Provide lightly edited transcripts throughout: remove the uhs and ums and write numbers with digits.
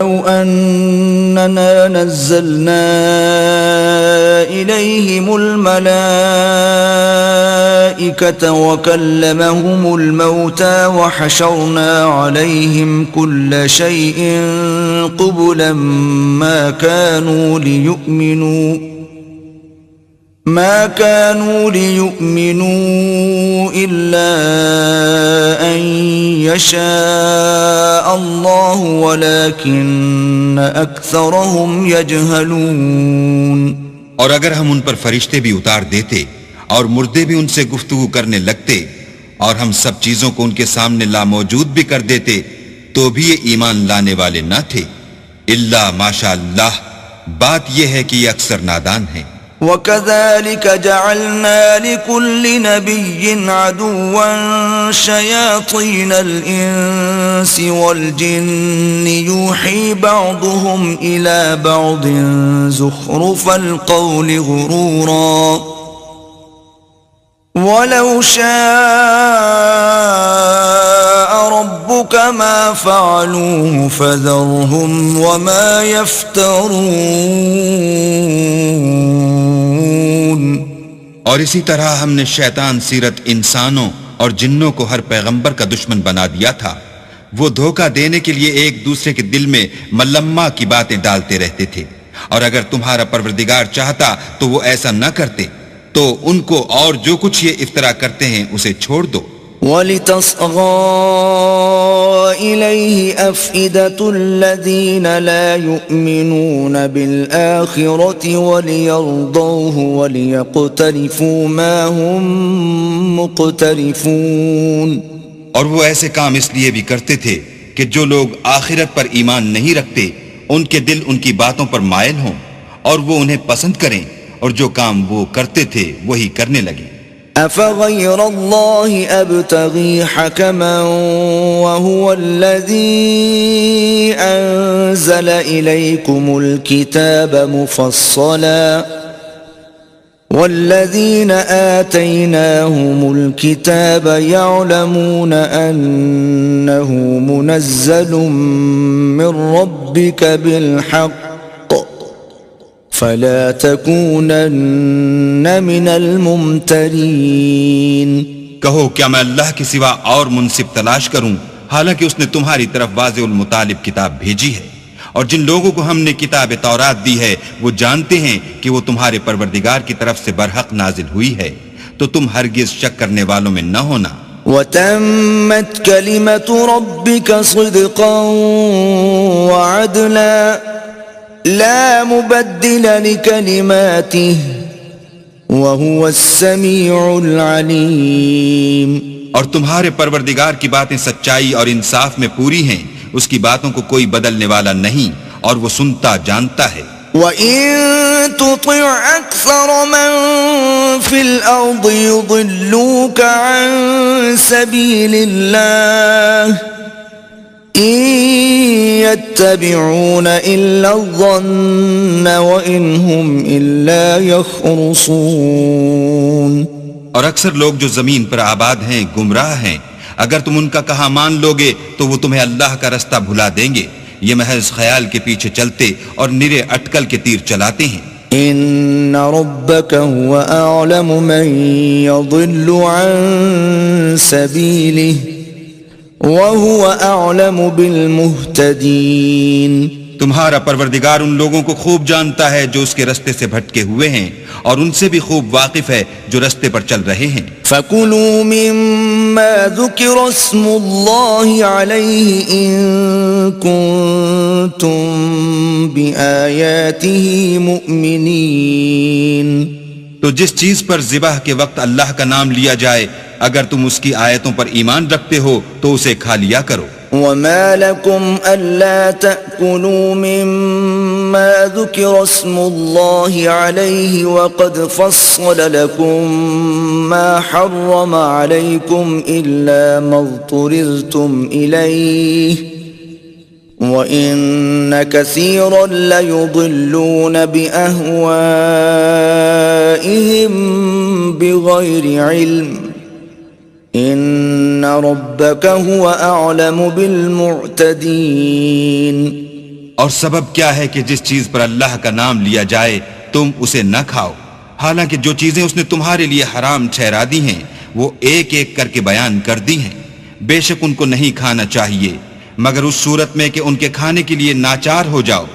لو أننا نزلنا إليهم الملائكة وكلمهم الموتى وحشرنا عليهم كل شيء قبلا ما كانوا ليؤمنوا إلا أن يشاء الله ولكن أكثرهم يجهلون. اور اگر ہم ان پر فرشتے بھی اتار دیتے اور مردے بھی ان سے گفتگو کرنے لگتے اور ہم سب چیزوں کو ان کے سامنے لاموجود بھی کر دیتے تو بھی یہ ایمان لانے والے نہ تھے الا ماشاء اللہ. بات یہ ہے کہ یہ اکثر نادان ہیں. وَكَذَلِكَ جَعَلْنَا لِكُلِّ نَبِيٍّ عَدُوًّا شَيَاطِينَ الْإِنسِ وَالْجِنِّ يُوحِي بَعْضُهُمْ إِلَى بَعْضٍ زُخْرُفَ الْقَوْلِ غُرُورًا وَلَوْ شَاءَ رَبُّكَ مَا فَعَلُوهُ فَذَرْهُمْ وَمَا يَفْتَرُونَ. اور اسی طرح ہم نے شیطان سیرت انسانوں اور جنوں کو ہر پیغمبر کا دشمن بنا دیا تھا. وہ دھوکہ دینے کے لیے ایک دوسرے کے دل میں ملمہ کی باتیں ڈالتے رہتے تھے، اور اگر تمہارا پروردگار چاہتا تو وہ ایسا نہ کرتے. تو ان کو اور جو کچھ یہ افطرا کرتے ہیں اسے چھوڑ دو. وَلِتَصْغَى إِلَيْهِ أَفْئِدَةُ الَّذِينَ لَا يُؤْمِنُونَ بِالْآخِرَةِ وَلِيَرْضَوْهُ وَلِيَقْتَرِفُوا مَا هُمْ مُقْتَرِفُونَ. اور وہ ایسے کام اس لیے بھی کرتے تھے کہ جو لوگ آخرت پر ایمان نہیں رکھتے ان کے دل ان کی باتوں پر مائل ہوں اور وہ انہیں پسند کریں، اور جو کام وہ کرتے تھے وہی کرنے لگے. أَفَغَيْرَ اللَّهِ أَبْتَغِي حَكَمًا وَهُوَ الَّذِي أَنزَلَ إِلَيْكُمُ الْكِتَابَ مُفَصَّلًا وَالَّذِينَ آتَيْنَاهُمُ الْكِتَابَ يَعْلَمُونَ أَنَّهُ مُنَزَّلٌ مِّن رَّبِّكَ بِالْحَقِّ فَلَا تَكُونَنَّ مِنَ الْمُمْتَرِينَ. کہو کیا میں اللہ کے سوا اور منصف تلاش کروں حالانکہ اس نے تمہاری طرف واضح المطالب کتاب بھیجی ہے. اور جن لوگوں کو ہم نے کتاب تورات دی ہے وہ جانتے ہیں کہ وہ تمہارے پروردگار کی طرف سے برحق نازل ہوئی ہے، تو تم ہرگز شک کرنے والوں میں نہ ہونا. وَتَمَّتْ كَلِمَةُ رَبِّكَ صِدْقًا وَعَدْلًا لا مبدل لكلماته وهو السميع العليم. اور تمہارے پروردگار کی باتیں سچائی اور انصاف میں پوری ہیں، اس کی باتوں کو کوئی بدلنے والا نہیں، اور وہ سنتا جانتا ہے. وَإِن تُطِعْ أَكْثَرَ مَن فِي الْأَرْضِ يُضِلُّوكَ عَن سَبِيلِ اللَّهِ إِن يَتَّبِعُونَ إِلَّا الظَّنَّ وَإِنْ هُمْ إِلَّا يَخْرُصُونَ. اور اکثر لوگ جو زمین پر آباد ہیں گمراہ ہیں، اگر تم ان کا کہا مان لوگے تو وہ تمہیں اللہ کا رستہ بھلا دیں گے. یہ محض خیال کے پیچھے چلتے اور نرے اٹکل کے تیر چلاتے ہیں. إِنَّ رَبَّكَ هُوَ أَعْلَمُ مَن يَضِلُّ عَن سَبِيلِهِ وَهُوَ أَعْلَمُ بِالْمُهْتَدِينَ. تمہارا پروردگار ان لوگوں کو خوب جانتا ہے جو اس کے رستے سے بھٹکے ہوئے ہیں، اور ان سے بھی خوب واقف ہے جو رستے پر چل رہے ہیں. فَكُلُوا مِمَّا ذُكِرَ اسْمُ اللَّهِ عَلَيْهِ إِن كُنتُم بِآيَاتِهِ مُؤْمِنِينَ. تو جس چیز پر ذبح کے وقت اللہ کا نام لیا جائے اگر تم اس کی آیتوں پر ایمان رکھتے ہو تو اسے کھا لیا کرو. وَمَا لَكُمْ أَلَّا تَأْكُلُوا مِمَّا ذُكِرَ اسْمُ اللَّهِ عَلَيْهِ وَقَدْ فَصَّلَ لَكُم مَّا حَرَّمَ عَلَيْكُمْ إِلَّا مَا اضْطُرِرْتُمْ إِلَيْهِ وَإِنَّ كَثِيرًا لَيُضِلُّونَ بِأَهْوَائِهِمْ بِغَيْرِ عِلْمٍ إِنَّ رَبَّكَ هُوَ أَعْلَمُ بِالْمُعْتَدِينَ. اور سبب کیا ہے کہ جس چیز پر اللہ کا نام لیا جائے تم اسے نہ کھاؤ، حالانکہ جو چیزیں اس نے تمہارے لیے حرام ٹھہرا دی ہیں وہ ایک ایک کر کے بیان کر دی ہیں۔ بے شک ان کو نہیں کھانا چاہیے مگر اس صورت میں کہ ان کے کھانے کے لیے ناچار ہو جاؤ،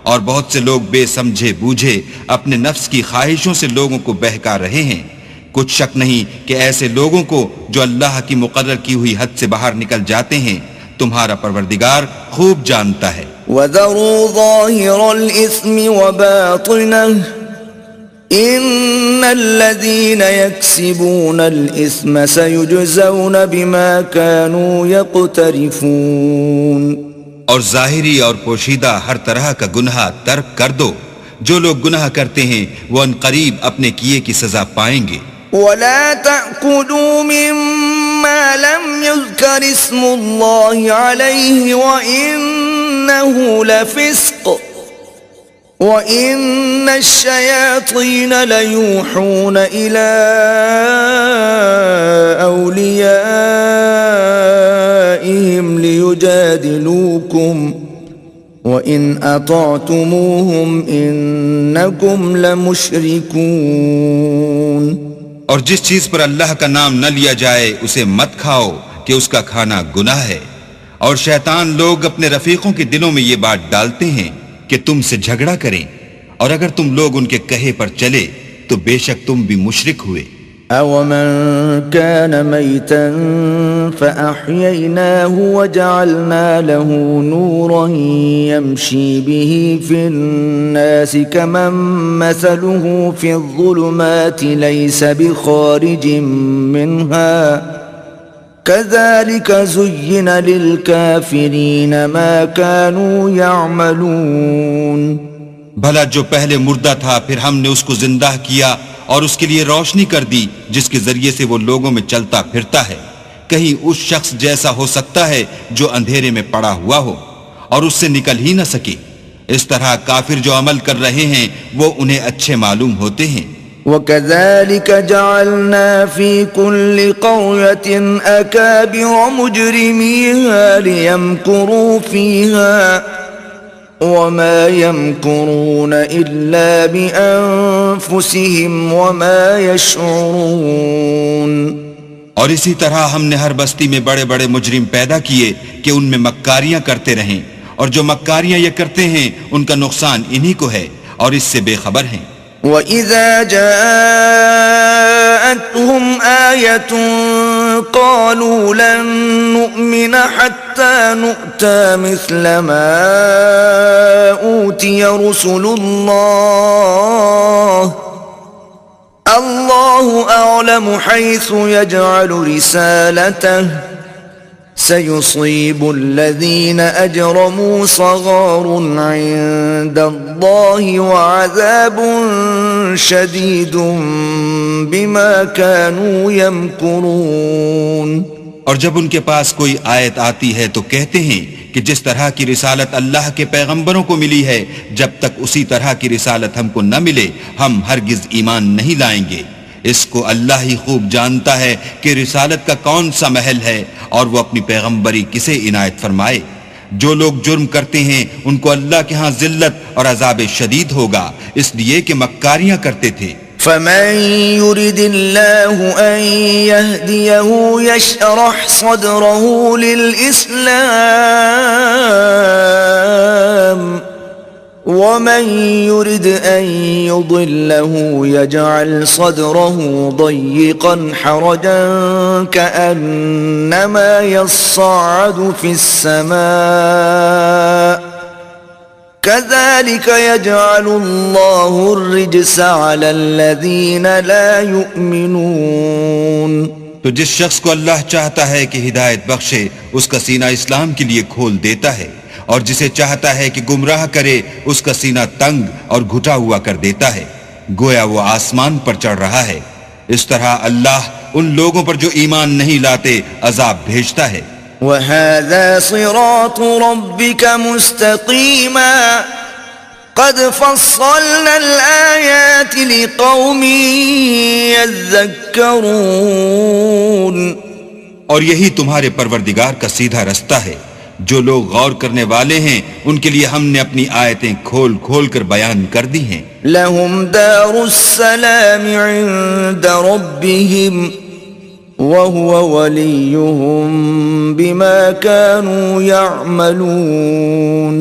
اور بہت سے لوگ بے سمجھے بوجھے اپنے نفس کی خواہشوں سے لوگوں کو بہکا رہے ہیں۔ کچھ شک نہیں کہ ایسے لوگوں کو جو اللہ کی مقرر کی ہوئی حد سے باہر نکل جاتے ہیں تمہارا پروردگار خوب جانتا ہے۔ وَذَرُوا ظَاهِرَ الْإِثْمِ وَبَاطِنَهُ إِنَّ الَّذِينَ يَكْسِبُونَ الْإِثْمَ سَيُجْزَوْنَ بِمَا كَانُوا يَقْتَرِفُونَ۔ اور ظاہری اور پوشیدہ ہر طرح کا گناہ ترک کر دو، جو لوگ گناہ کرتے ہیں وہ ان قریب اپنے کیے کی سزا پائیں گے۔ وَلَا تَأْكُلُوا مِمَّا لَمْ يُذْكَرِ اسْمُ اللَّهِ عَلَيْهِ وَإِنَّهُ لَفِسْقٌ وَإِنَّ الشَّيَاطِينَ لَيُوحُونَ إِلَىٰ أَوْلِيَائِهِمْ لِيُجَادِلُوكُمْ وَإِنْ أَطَعْتُمُوهُمْ إِنَّكُمْ لَمُشْرِكُونَ۔ اور جس چیز پر اللہ کا نام نہ لیا جائے اسے مت کھاؤ کہ اس کا کھانا گناہ ہے، اور شیطان لوگ اپنے رفیقوں کے دلوں میں یہ بات ڈالتے ہیں کہ تم سے جھگڑا کریں، اور اگر تم لوگ ان کے کہے پر چلے تو بے شک تم بھی مشرک ہوئے۔ أَوَمَنْ كَانَ مَيْتًا فَأَحْيَيْنَاهُ وَجَعَلْنَا لَهُ نُورًا يَمْشِي بِهِ فِي النَّاسِ كَمَنْ مَثَلُهُ فِي الظُّلُمَاتِ لَيْسَ بِخَارِجٍ مِّنْهَا كَذَلِكَ زُيِّنَ لِلْكَافِرِينَ مَا كَانُوا يَعْمَلُونَ۔ بھلا جو پہلے مردہ تھا پھر ہم نے اس کو زندہ کیا اور اس کے لیے روشنی کر دی جس کے ذریعے سے وہ لوگوں میں چلتا پھرتا ہے، کہیں اس شخص جیسا ہو سکتا ہے جو اندھیرے میں پڑا ہوا ہو اور اس سے نکل ہی نہ سکے۔ اس طرح کافر جو عمل کر رہے ہیں وہ انہیں اچھے معلوم ہوتے ہیں۔ وَكَذَلِكَ جَعَلْنَا فِي كُلِّ قَرْيَةٍ أَكَابِرَ مُجْرِمِيهَا لِيَمْكُرُوا فِيهَا وَمَا يَمْكُرُونَ إِلَّا بِأَنفُسِهِمْ وَمَا يَشْعُرُونَ۔ اور اسی طرح ہم نے ہر بستی میں بڑے بڑے مجرم پیدا کیے کہ ان میں مکاریاں کرتے رہیں، اور جو مکاریاں یہ کرتے ہیں ان کا نقصان انہی کو ہے اور اس سے بے خبر ہیں۔ وَإِذَا جَاءَتْهُمْ آيَةٌ قَالُوا لَن نُّؤْمِنَ حَتَّى نُؤْتَى مِثْلَ مَا أُوتِيَ رُسُلُ اللَّهُ أَعْلَمُ حَيْثُ يَجْعَلُ رِسَالَتَهُ سَيُصِيبُ الَّذِينَ أَجْرَمُوا صَغَارٌ عِندَ اللَّهِ وَعَذَابٌ شَدِيدٌ بِمَا كَانُوا يَمْكُرُونَ۔ اور جب ان کے پاس کوئی آیت آتی ہے تو کہتے ہیں کہ جس طرح کی رسالت اللہ کے پیغمبروں کو ملی ہے جب تک اسی طرح کی رسالت ہم کو نہ ملے ہم ہرگز ایمان نہیں لائیں گے۔ اس کو اللہ ہی خوب جانتا ہے کہ رسالت کا کون سا محل ہے اور وہ اپنی پیغمبری کسے عنایت فرمائے۔ جو لوگ جرم کرتے ہیں ان کو اللہ کے ہاں ذلت اور عذاب شدید ہوگا، اس لیے کہ مکاریاں کرتے تھے۔ فَمَن يُرِدِ اللَّهُ أَن يَهْدِيَهُ يَشْرَحْ صَدْرَهُ لِلْإِسْلَامِ وَمَن يُرِدْ أَن يُضِلَّهُ يَجْعَلْ صَدْرَهُ ضَيِّقًا حَرَجًا كَأَنَّمَا يَصَّعَّدُ فِي السَّمَاءِ كَذَلِكَ يَجْعَلُ اللَّهُ الرِّجْسَ عَلَى الَّذِينَ لَا يُؤْمِنُونَ۔ تو جس شخص کو اللہ چاہتا ہے کہ ہدایت بخشے اس کا سینہ اسلام کے لیے کھول دیتا ہے، اور جسے چاہتا ہے کہ گمراہ کرے اس کا سینہ تنگ اور گھٹا ہوا کر دیتا ہے، گویا وہ آسمان پر چڑھ رہا ہے۔ اس طرح اللہ ان لوگوں پر جو ایمان نہیں لاتے عذاب بھیجتا ہے۔ وَهَذَا صِرَاطُ رَبِّكَ مُسْتَقِيمًا قَدْ فَصَّلْنَا الْآيَاتِ لِقَوْمٍ يَذَّكَّرُونَ۔ اور یہی تمہارے پروردگار کا سیدھا رستہ ہے، جو لوگ غور کرنے والے ہیں ان کے لیے ہم نے اپنی آیتیں کھول کھول کر بیان کر دی ہیں. لهم دار السلام عند ربهم وهو وليهم بما كانوا يعملون.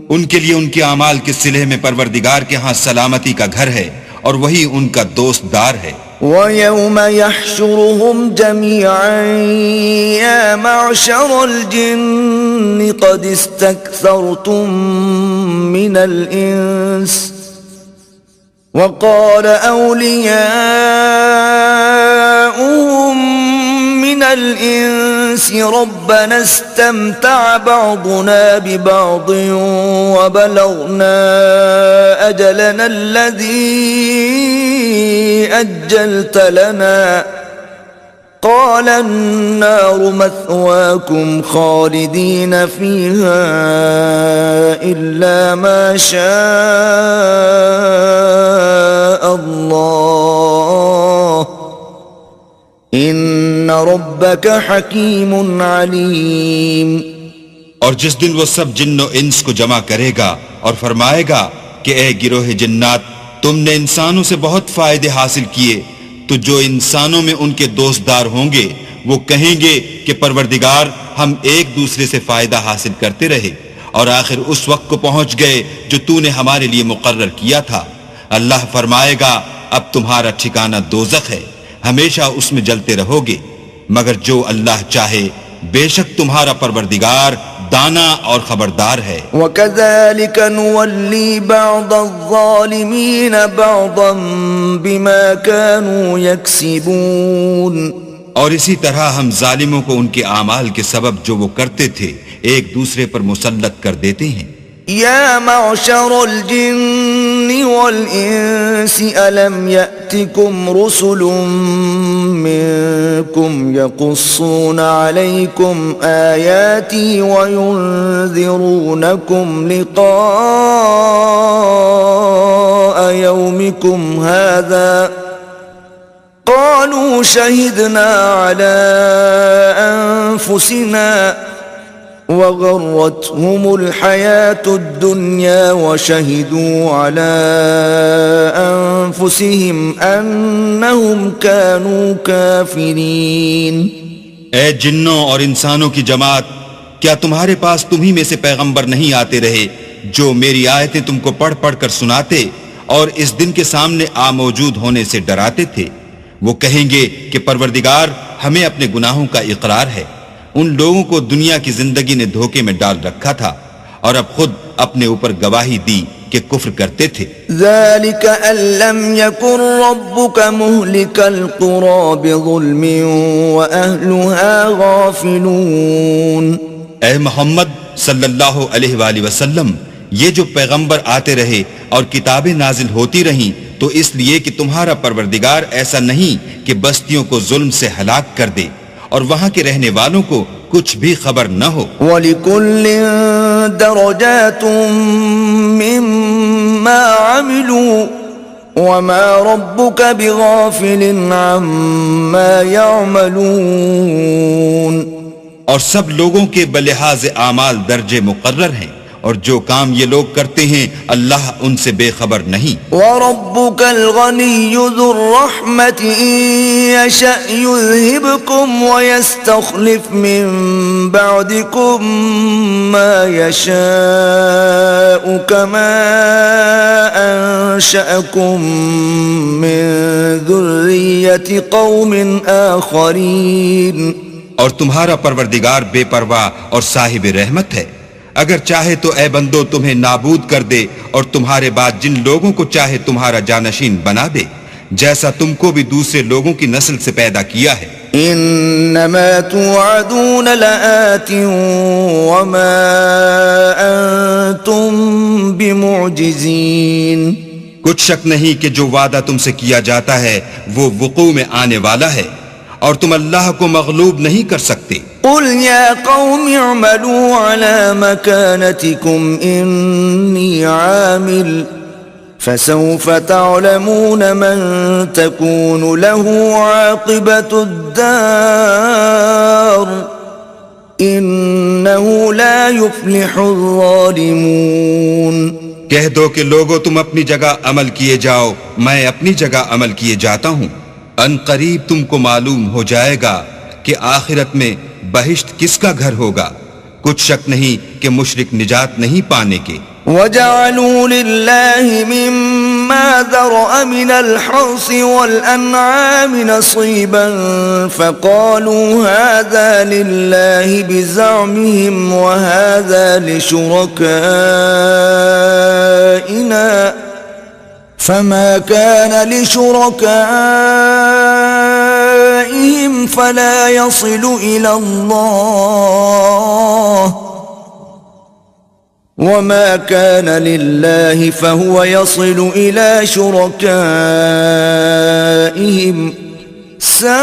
ان کے لیے ان کے اعمال کے صلح میں پروردگار کے ہاں سلامتی کا گھر ہے اور وہی ان کا دوست دار ہے. وَيَوْمَ يَحْشُرُهُمْ جَمِيعًا يَا مَعْشَرَ الْجِنِّ قَدِ اسْتَكْثَرْتُم مِّنَ الْإِنسِ وَقَالَ أَوْلِيَاؤُهُم مِّنَ الْإِنسِ رَبَّنَا اسْتَمْتَعَ بَعْضُنَا بِبَعْضٍ وَبَلَغْنَا أَجَلَنَا الَّذِي أجلت لنا قال النار مثواكم خالدين فيها إلا ما شاء الله إن ربك حكيم عليم. اور جس دن وہ سب جن و انس کو جمع کرے گا اور فرمائے گا کہ اے گروہ جنات تم نے انسانوں سے بہت فائدے حاصل کیے، تو جو انسانوں میں ان کے دوستدار ہوں گے وہ کہیں گے کہ پروردگار ہم ایک دوسرے سے فائدہ حاصل کرتے رہے اور آخر اس وقت کو پہنچ گئے جو تو نے ہمارے لیے مقرر کیا تھا. اللہ فرمائے گا اب تمہارا ٹھکانہ دوزخ ہے، ہمیشہ اس میں جلتے رہو گے، مگر جو اللہ چاہے بے شک تمہارا پروردگار دانا اور خبردار ہے. وَكَذَلِكَ نُوَلِّي بَعْضَ الظَّالِمِينَ بَعْضًا بِمَا كَانُوا يَكْسِبُونَ. اور اسی طرح ہم ظالموں کو ان کے اعمال کے سبب جو وہ کرتے تھے ایک دوسرے پر مسلط کر دیتے ہیں. يا معشر الجن والإنس ألم يأتكم رسل منكم يقصون عليكم آياتي وينذرونكم لقاء يومكم هذا قالوا شهدنا على أنفسنا وغرتهم الحياة الدنيا وشهدوا على أنفسهم أنهم كانوا كافرين. اے جنوں اور انسانوں کی جماعت، کیا تمہارے پاس تمہی میں سے پیغمبر نہیں آتے رہے جو میری آیتیں تم کو پڑھ پڑھ کر سناتے اور اس دن کے سامنے موجود ہونے سے ڈراتے تھے؟ وہ کہیں گے کہ پروردگار ہمیں اپنے گناہوں کا اقرار ہے، ان لوگوں کو دنیا کی زندگی نے دھوکے میں ڈال رکھا تھا اور اب خود اپنے اوپر گواہی دی کہ کفر کرتے تھے. ذَلِكَ أَن لَّمْ يَكُن رَّبُّكَ مُهْلِكَ الْقُرَىٰ بِظُلْمٍ وَأَهْلُهَا غَافِلُونَ. اے محمد صلی اللہ علیہ وآلہ وسلم، یہ جو پیغمبر آتے رہے اور کتابیں نازل ہوتی رہیں تو اس لیے کہ تمہارا پروردگار ایسا نہیں کہ بستیوں کو ظلم سے ہلاک کر دے اور وہاں کے رہنے والوں کو کچھ بھی خبر نہ ہو. وَلِكُلٍّ دَرَجَاتٌ مِّمَّا عَمِلُوا وَمَا رَبُّكَ بِغَافِلٍ عَمَّا يَعْمَلُونَ. اور سب لوگوں کے بلحاظ اعمال درجے مقرر ہیں اور جو کام یہ لوگ کرتے ہیں اللہ ان سے بے خبر نہیں. وَرَبُّكَ الْغَنِيُّ ذُو الرَّحْمَةِ إِن يَشَأْ يُذْهِبْكُمْ وَيَسْتَخْلِفْ مِن بَعْدِكُم مَّا يَشَاءُ كَمَا أَنشَأَكُم مِّن ذُرِّيَّةِ قَوْمٍ آخَرِينَ. اور تمہارا پروردگار بے پرواہ اور صاحب رحمت ہے، اگر چاہے تو اے بندو تمہیں نابود کر دے اور تمہارے بعد جن لوگوں کو چاہے تمہارا جانشین بنا دے، جیسا تم کو بھی دوسرے لوگوں کی نسل سے پیدا کیا ہے. انما توعدون لآت وما انتم بمعجزین. کچھ شک نہیں کہ جو وعدہ تم سے کیا جاتا ہے وہ وقوع میں آنے والا ہے اور تم اللہ کو مغلوب نہیں کر سکتے. قل یا قوم اعملوا على مكانتكم انی عامل فسوف تعلمون من تكون له عاقبة الدار إنه لا يفلح الظالمون. کہہ دو کہ لوگو تم اپنی جگہ عمل کیے جاؤ، میں اپنی جگہ عمل کیے جاتا ہوں. ان قریب تم کو معلوم ہو جائے گا کہ آخرت میں بہشت کس کا گھر ہوگا. کچھ شک نہیں کہ مشرک نجات نہیں پانے کے. وَجَعَلُوا لِلَّهِ مِمَّا ذَرَأَ مِنَ الْحَرْثِ وَالْأَنْعَامِ نَصِيبًا فَقَالُوا هَذَا لِلَّهِ بِزَعْمِهِمْ وَهَذَا لِشُرَكَائِنَا فَمَا كَانَ لِشُرَكَائِهِمْ فَلَا يَصِلُ إِلَى اللَّهِ وما كان لله فهو يصل إلى شركائهم ساء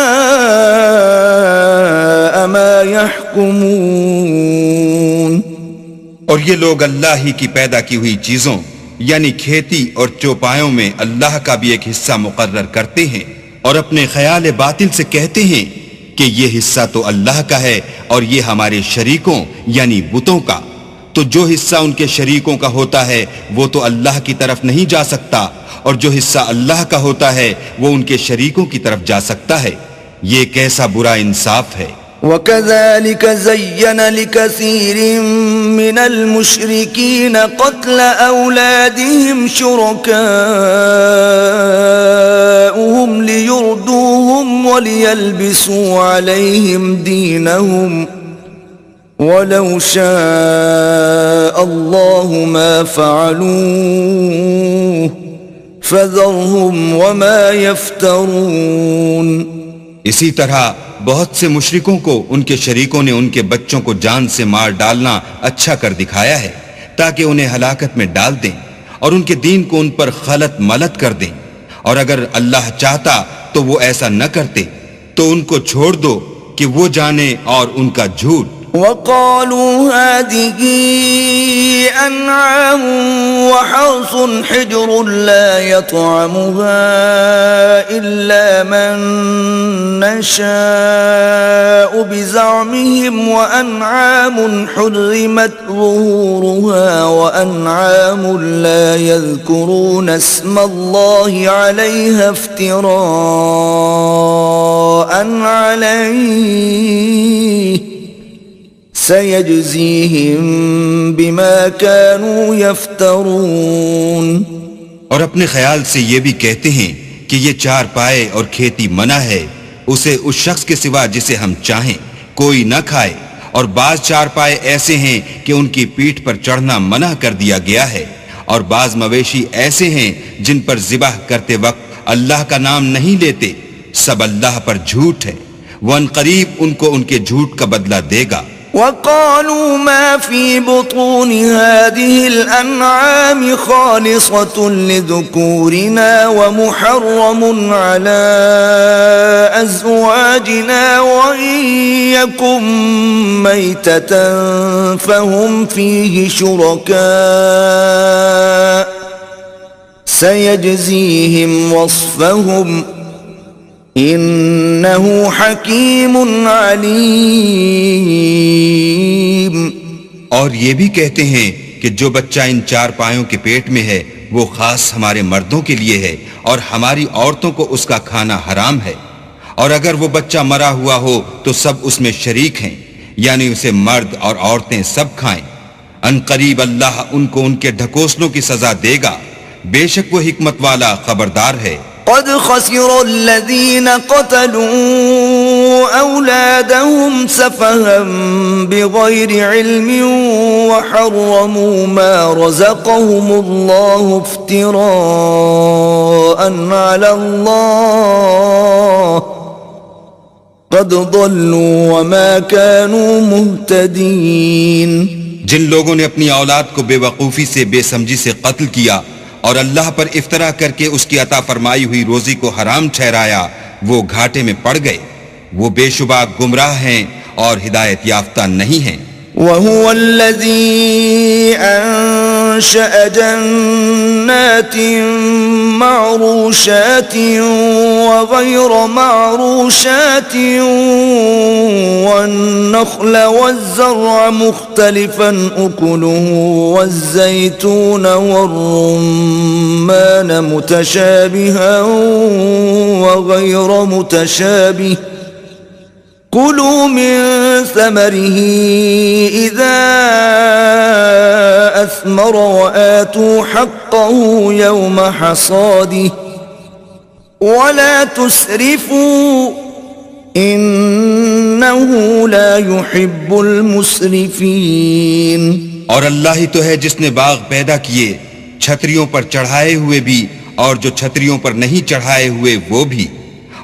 ما يحكمون. اور یہ لوگ اللہ ہی کی پیدا کی ہوئی چیزوں یعنی کھیتی اور چوپایوں میں اللہ کا بھی ایک حصہ مقرر کرتے ہیں اور اپنے خیال باطل سے کہتے ہیں کہ یہ حصہ تو اللہ کا ہے اور یہ ہمارے شریکوں یعنی بتوں کا. تو جو حصہ ان کے شریکوں کا ہوتا ہے وہ تو اللہ کی طرف نہیں جا سکتا، اور جو حصہ اللہ کا ہوتا ہے وہ ان کے شریکوں کی طرف جا سکتا ہے. یہ کیسا برا انصاف ہے. وَكَذَلِكَ زَيَّنَ لِكَثِيرٍ مِّنَ الْمُشْرِكِينَ قَتْلَ أَوْلَادِهِمْ شُرَكَاؤُهُمْ لِيُرْدُوهُمْ وَلِيَلْبِسُوا عَلَيْهِمْ دِينَهُمْ وَلَوْ شَاءَ اللَّهُ مَا فَعَلُوهُ فَذَرْهُمْ وَمَا يَفْتَرُونَ. اسی طرح بہت سے مشرکوں کو ان کے شریکوں نے ان کے بچوں کو جان سے مار ڈالنا اچھا کر دکھایا ہے تاکہ انہیں ہلاکت میں ڈال دیں اور ان کے دین کو ان پر خلط ملط کر دیں. اور اگر اللہ چاہتا تو وہ ایسا نہ کرتے. تو ان کو چھوڑ دو کہ وہ جانے اور ان کا جھوٹ. وَقَالُوا هَذِهِ أَنْعَامٌ وَحَرْثٌ حِجْرٌ لَا يَطْعَمُهَا إِلَّا مَن نَّشَاءُ بِزَعْمِهِمْ وَأَنْعَامٌ حُرِّمَتْ ظُهُورُهَا وَأَنْعَامٌ لَا يَذْكُرُونَ اسْمَ اللَّهِ عَلَيْهَا افْتِرَاءً عَلَيْهِ سَيَجْزِيهِمْ بِمَا كَانُوا يَفْتَرُونَ. اور اپنے خیال سے یہ بھی کہتے ہیں کہ یہ چار پائے اور کھیتی منع ہے، اسے اس شخص کے سوا جسے ہم چاہیں کوئی نہ کھائے. اور بعض چار پائے ایسے ہیں کہ ان کی پیٹھ پر چڑھنا منع کر دیا گیا ہے، اور بعض مویشی ایسے ہیں جن پر ذبح کرتے وقت اللہ کا نام نہیں لیتے. سب اللہ پر جھوٹ ہے، وہ ان قریب ان کو ان کے جھوٹ کا بدلہ دے گا. وَقَالُوا مَا فِي بُطُونِ هَذِهِ الْأَنْعَامِ خَالِصَةٌ لِذُكُورِنَا وَمُحَرَّمٌ عَلَىٰ أَزْوَاجِنَا وَإِن يَكُن مَّيْتَةً فَهُمْ فِيهِ شُرَكَاءُ سَيَجْزِيهِمْ وَصْفَهُمْ انہو حکیم علیم. اور یہ بھی کہتے ہیں کہ جو بچہ ان چار پایوں کے پیٹ میں ہے وہ خاص ہمارے مردوں کے لیے ہے اور ہماری عورتوں کو اس کا کھانا حرام ہے. اور اگر وہ بچہ مرا ہوا ہو تو سب اس میں شریک ہیں، یعنی اسے مرد اور عورتیں سب کھائیں. ان قریب اللہ ان کو ان کے ڈھکوسلوں کی سزا دے گا، بے شک وہ حکمت والا خبردار ہے. قد خسر الذين قتلوا أولادهم سفها بغير علم وحرموا ما رزقهم الله افتراء على الله قد ضلوا وما كانوا مهتدين. جن لوگوں نے اپنی اولاد کو بے وقوفی سے بے سمجھی سے قتل کیا اور اللہ پر افطرا کر کے اس کی عطا فرمائی ہوئی روزی کو حرام ٹھہرایا، وہ گھاٹے میں پڑ گئے. وہ بے شبہ گمراہ ہیں اور ہدایت یافتہ نہیں ہیں. وَهُوَ الَّذِي أنشأ جنات معروشات وغير معروشات والنخل والزرع مختلفا أكله والزيتون والرمان متشابها وغير متشابه كلوا من ثمره إذا أثمر وآتوا حقه يوم حصاده ولا تسرفوا إنه لا يحب المسرفين. اور اللہ ہی تو ہے جس نے باغ پیدا کیے چھتریوں پر چڑھائے ہوئے بھی اور جو چھتریوں پر نہیں چڑھائے ہوئے وہ بھی،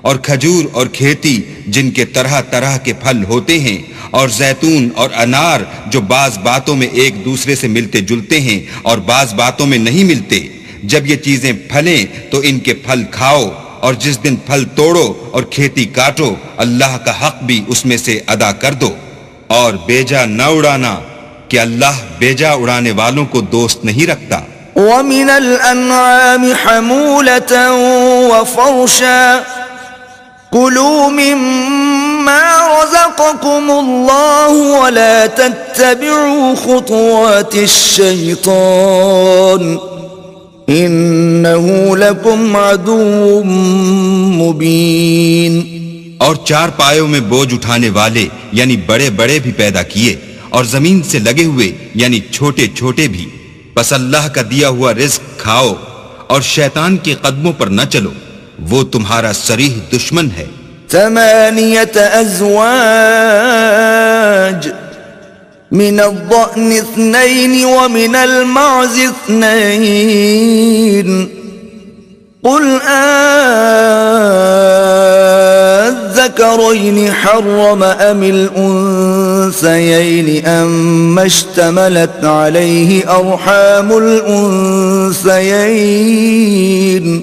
اور کھجور اور کھیتی جن کے طرح طرح کے پھل ہوتے ہیں، اور زیتون اور انار جو بعض باتوں میں ایک دوسرے سے ملتے جلتے ہیں اور بعض باتوں میں نہیں ملتے. جب یہ چیزیں پھلیں تو ان کے پھل کھاؤ، اور جس دن پھل توڑو اور کھیتی کاٹو اللہ کا حق بھی اس میں سے ادا کر دو، اور بیجا نہ اڑانا کہ اللہ بیجا اڑانے والوں کو دوست نہیں رکھتا. ومن الأنعام حمولة وفرشا كلوا مما رزقكم الله ولا تتبعوا خطوات الشيطان إنه لكم عدو مبين. اور چار پایوں میں بوجھ اٹھانے والے یعنی بڑے بڑے بھی پیدا کیے، اور زمین سے لگے ہوئے یعنی چھوٹے چھوٹے بھی. بس اللہ کا دیا ہوا رزق کھاؤ اور شیطان کے قدموں پر نہ چلو، وہ تمہارا صریح دشمن ہے. 8 أزواج من الضأن 2 ومن المعز 2 قل الذكرين حرم أم الأنثيين أم اشتملت عليه أرحام الأنثيين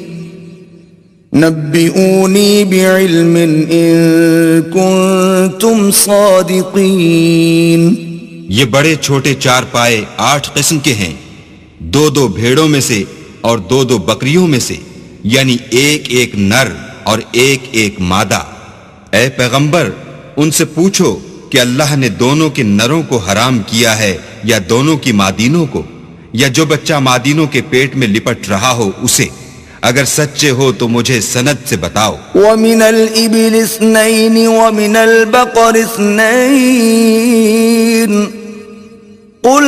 نبئوني بعلم إن كنتم صادقين. یہ بڑے چھوٹے چار پائے 8 قسم کے ہیں، 2 بھیڑوں میں سے اور 2 بکریوں میں سے، یعنی ایک نر اور ایک مادہ. اے پیغمبر ان سے پوچھو کہ اللہ نے دونوں کے نروں کو حرام کیا ہے یا دونوں کی مادینوں کو، یا جو بچہ مادینوں کے پیٹ میں لپٹ رہا ہو اسے. اگر سچے ہو تو مجھے سند سے بتاؤ. ومن الإبل 2 ومن البقر 2 قل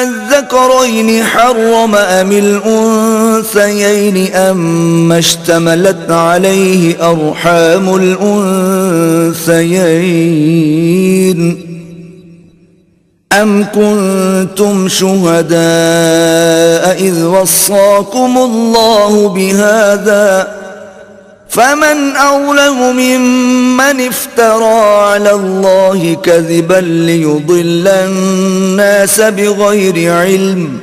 الذكرين حرم أم الأنثيين أم اشتملت عليه أرحام الأنثيين أم كنتم شهداء إذ وصاكم الله بهذا فمن أظلم ممن افترى على الله كذبا ليضل الناس بغير علم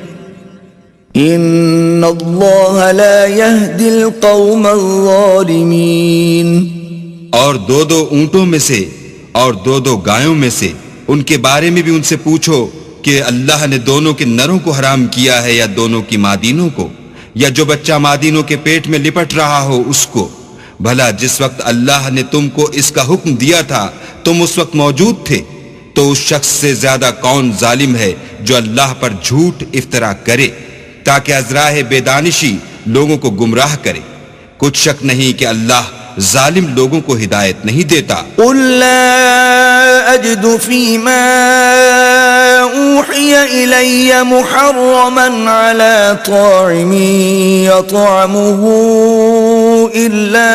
إن الله لا يهدي القوم الظالمين. اور 2 اونٹوں میں سے اور 2 گایوں میں سے ان کے بارے میں بھی ان سے پوچھو کہ اللہ نے دونوں کے نروں کو حرام کیا ہے یا دونوں کی مادینوں کو، یا جو بچہ مادینوں کے پیٹ میں لپٹ رہا ہو اس کو. بھلا جس وقت اللہ نے تم کو اس کا حکم دیا تھا تم اس وقت موجود تھے، تو اس شخص سے زیادہ کون ظالم ہے جو اللہ پر جھوٹ افترا کرے تاکہ از راہ بے دانشی لوگوں کو گمراہ کرے. کچھ شک نہیں کہ اللہ ظالم لوگوں کو ہدایت نہیں دیتا. قل لا اجد فيما اوحي الي محرما على طاعم يطعمه الا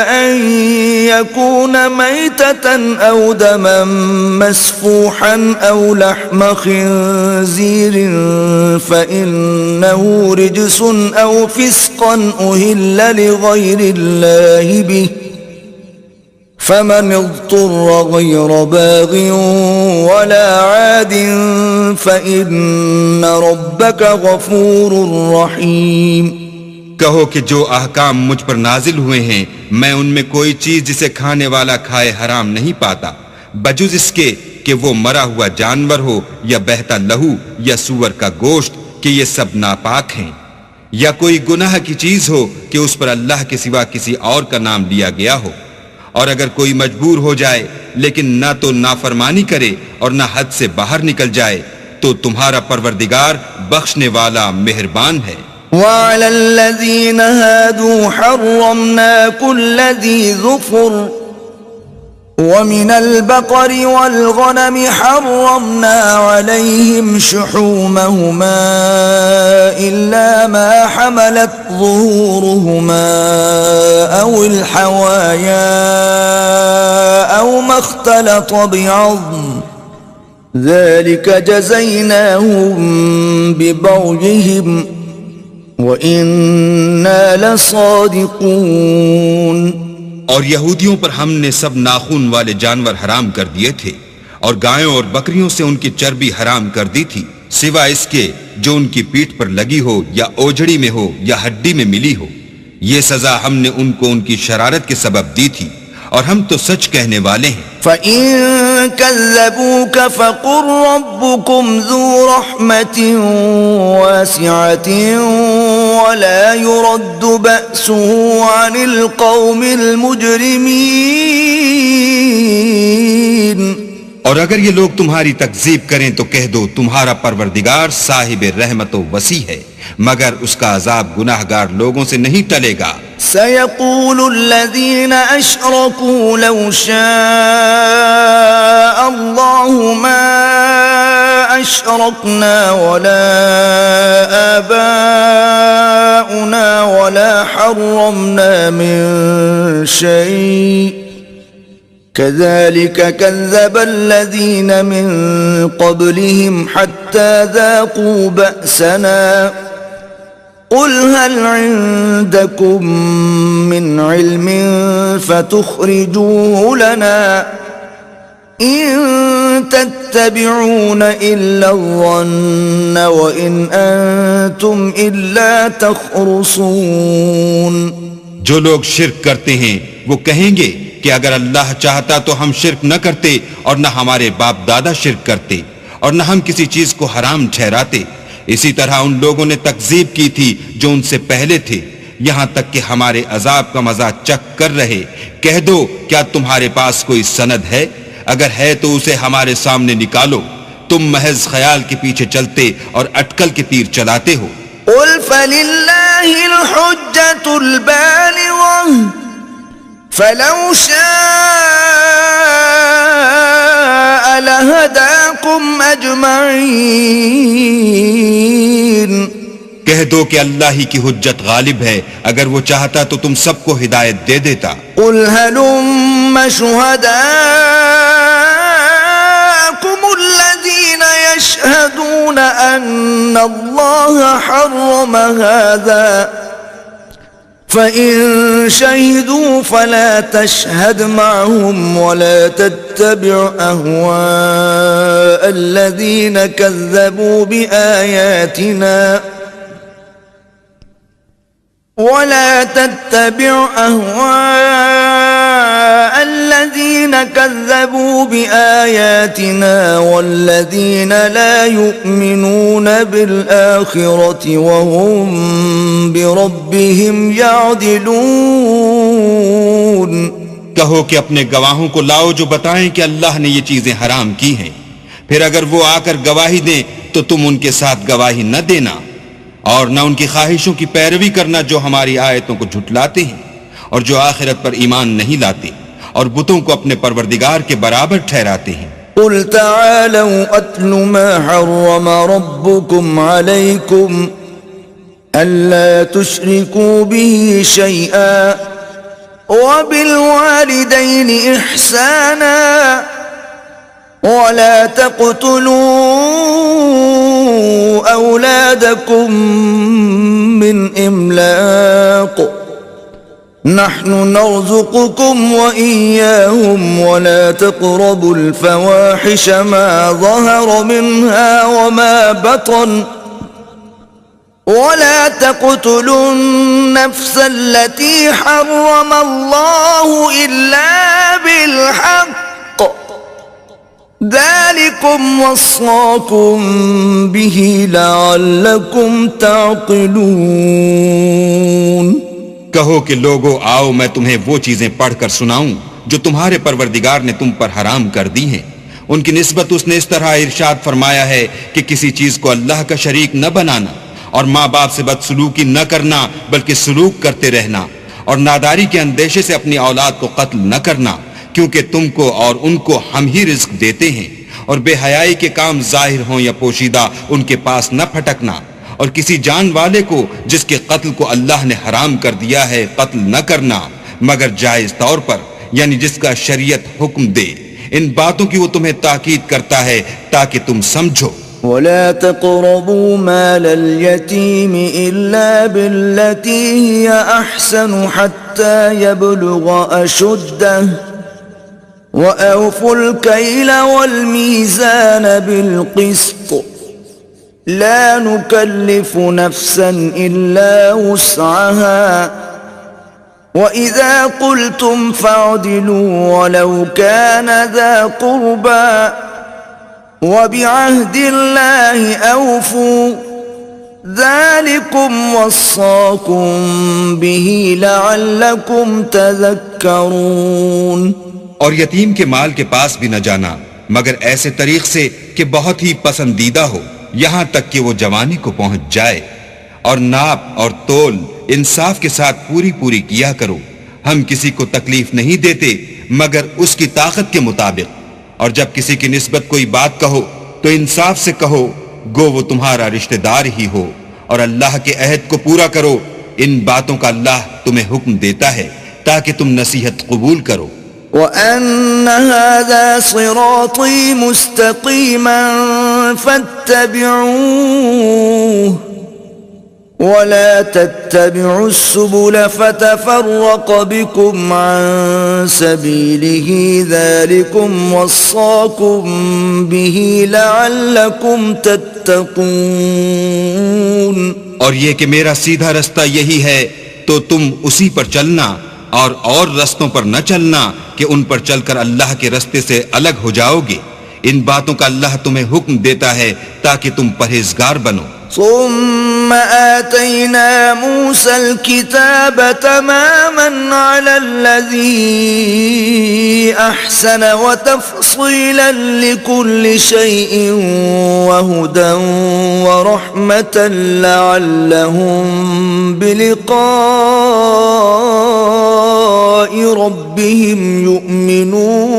ان يكون ميتة او دما مسفوحا او لحم خنزير فانه رجس او فسقا اهل لغير الله به فمن اضطر غير باغ ولا عاد فإن ربك غفور رحيم. کہو کہ جو احکام مجھ پر نازل ہوئے ہیں میں ان میں کوئی چیز جسے کھانے والا کھائے حرام نہیں پاتا، بجز اس کے کہ وہ مرا ہوا جانور ہو یا بہتا لہو یا سور کا گوشت کہ یہ سب ناپاک ہیں، یا کوئی گناہ کی چیز ہو کہ اس پر اللہ کے سوا کسی اور کا نام لیا گیا ہو، اور اگر کوئی مجبور ہو جائے لیکن نہ تو نافرمانی کرے اور نہ حد سے باہر نکل جائے تو تمہارا پروردگار بخشنے والا مہربان ہے۔ وعلى الذين هادوا حرمنا كل ذي ظفر ومن البقر والغنم حرمنا عليهم شحومهما إلا ما حملت ظهورهما أو الحوايا أو ما اختلط بعظم ذلك جزيناهم ببغيهم وَإِنَّا لَصَادِقُونَ۔ اور یہودیوں پر ہم نے سب ناخون والے جانور حرام کر دیے تھے، اور گایوں اور بکریوں سے ان کی چربی حرام کر دی تھی، سوا اس کے جو ان کی پیٹھ پر لگی ہو یا اوجڑی میں ہو یا ہڈی میں ملی ہو۔ یہ سزا ہم نے ان کو ان کی شرارت کے سبب دی تھی، اور ہم تو سچ کہنے والے ہیں۔ فَإِن كَذَّبُوكَ فَقُلْ رَبُّكُمْ ذُو رَحْمَةٍ وَاسِعَةٍ وَلَا يُرَدُّ بَأْسُهُ عَنِ الْقَوْمِ الْمُجْرِمِينَ۔ اور اگر یہ لوگ تمہاری تکذیب کریں تو کہہ دو تمہارا پروردگار صاحب رحمت و وسیع ہے، مگر اس کا عذاب گناہگار لوگوں سے نہیں ٹلے گا۔ سيقول الذين أشركوا لو شاء الله ما أشركنا ولا آباؤنا ولا حرمنا من شيء كذلك كذب الذين من قبلهم حتى ذاقوا بأسنا قل هل عندكم من علم فتخرجوه لنا إن تتبعون إلا الظن وإن أنتم إلا تخرصون۔ جو لوگ شرک کرتے ہیں وہ کہیں گے کہ اگر اللہ چاہتا تو ہم شرک نہ کرتے اور نہ ہمارے باپ دادا شرک کرتے اور نہ ہم کسی چیز کو حرام ٹھہراتے۔ اسی طرح ان لوگوں نے تکذیب کی تھی جو ان سے پہلے تھے، یہاں تک کہ ہمارے عذاب کا مزہ چکھ کر رہے۔ کہہ دو کیا تمہارے پاس کوئی سند ہے؟ اگر ہے تو اسے ہمارے سامنے نکالو، تم محض خیال کے پیچھے چلتے اور اٹکل کے تیر چلاتے ہو۔ قل فللہ الحجة البالغة فلو شاء لهداكم اجمعین۔ کہہ دو کہ اللہ ہی کی حجت غالب ہے، اگر وہ چاہتا تو تم سب کو ہدایت دے دیتا۔ قل هلم شهداءكم الذين يشهدون أن الله حرم هذا فإن شهدوا فلا تشهد معهم ولا تتبع أهواء الذين كذبوا بآياتنا ولا تتبع أهواء الذين كذبوا بآياتنا والذين لا يؤمنون بالآخرة وهم بربهم يعدلون۔ کہو کہ اپنے گواہوں کو لاؤ جو بتائیں کہ اللہ نے یہ چیزیں حرام کی ہیں، پھر اگر وہ آ کر گواہی دیں تو تم ان کے ساتھ گواہی نہ دینا، اور نہ ان کی خواہشوں کی پیروی کرنا جو ہماری آیتوں کو جھٹلاتے ہیں اور جو آخرت پر ایمان نہیں لاتے اور بتوں کو اپنے پروردگار کے برابر ٹھہراتے ہیں۔ قل تعالوا اتل ما حرم ربكم عليكم الا تشركوا به شيئا وبالوالدين احسانا ولا تقتلوا أولادكم من إملاق نحن نرزقكم وإياهم ولا تقربوا الفواحش ما ظهر منها وما بطن ولا تقتلوا النفس التي حرم الله إلا بالحق ذلكم وصاكم به لعلكم تعقلون. کہو کہ لوگو آؤ میں تمہیں وہ چیزیں پڑھ کر سناؤں جو تمہارے پروردگار نے تم پر حرام کر دی ہیں. ان کی نسبت اس نے اس طرح ارشاد فرمایا ہے کہ کسی چیز کو اللہ کا شریک نہ بنانا، اور ماں باپ سے بدسلوکی نہ کرنا بلکہ سلوک کرتے رہنا، اور ناداری کے اندیشے سے اپنی اولاد کو قتل نہ کرنا، کیونکہ تم کو اور ان کو ہم ہی رزق دیتے ہیں. اور بے حیائی کے کام ظاہر ہوں یا پوشیدہ ان کے پاس نہ پھٹکنا، اور کسی جان والے کو جس کے قتل کو اللہ نے حرام کر دیا ہے قتل نہ کرنا مگر جائز طور پر، یعنی جس کا شریعت حکم دے. ان باتوں کی وہ تمہیں تاکید کرتا ہے تاکہ تم سمجھو. ولا تقربوا مال اليتيم إلا بالتي هي أحسن حتى يبلغ أشده وأوفوا الكيل والميزان بالقسط لا نكلف نفسا إلا وسعها وإذا قلتم فاعدلوا ولو كان ذا قربى وبعهد الله أوفوا ذلكم وصاكم به لعلكم تذكرون. اور یتیم کے مال کے پاس بھی نہ جانا مگر ایسے طریق سے کہ بہت ہی پسندیدہ ہو یہاں تک کہ وہ جوانی کو پہنچ جائے، اور ناپ اور تول انصاف کے ساتھ پوری کیا کرو. ہم کسی کو تکلیف نہیں دیتے مگر اس کی طاقت کے مطابق. اور جب کسی کی نسبت کوئی بات کہو تو انصاف سے کہو گو وہ تمہارا رشتہ دار ہی ہو، اور اللہ کے عہد کو پورا کرو. ان باتوں کا اللہ تمہیں حکم دیتا ہے تاکہ تم نصیحت قبول کرو. وَأَنَّ هَذَا صِرَاطِي مُسْتَقِيمًا فَاتَّبِعُوهُ وَلَا تَتَّبِعُوا السُّبُلَ فَتَفَرَّقَ بِكُمْ عَن سَبِيلِهِ ذَلِكُمْ وَصَّاكُمْ بِهِ لَعَلَّكُمْ تَتَّقُونَ. اور یہ کہ میرا سیدھا رستہ یہی ہے تو تم اسی پر چلنا، اور رستوں پر نہ چلنا کہ ان پر چل کر اللہ کے رستے سے الگ ہو جاؤ گے. ان باتوں کا اللہ تمہیں حکم دیتا ہے تاکہ تم پرہیزگار بنو. ثم آتينا موسى الكتاب تماما على الذي أحسن وتفصيلا لكل شيء وهدى ورحمة لعلهم بلقاء ربهم يؤمنون.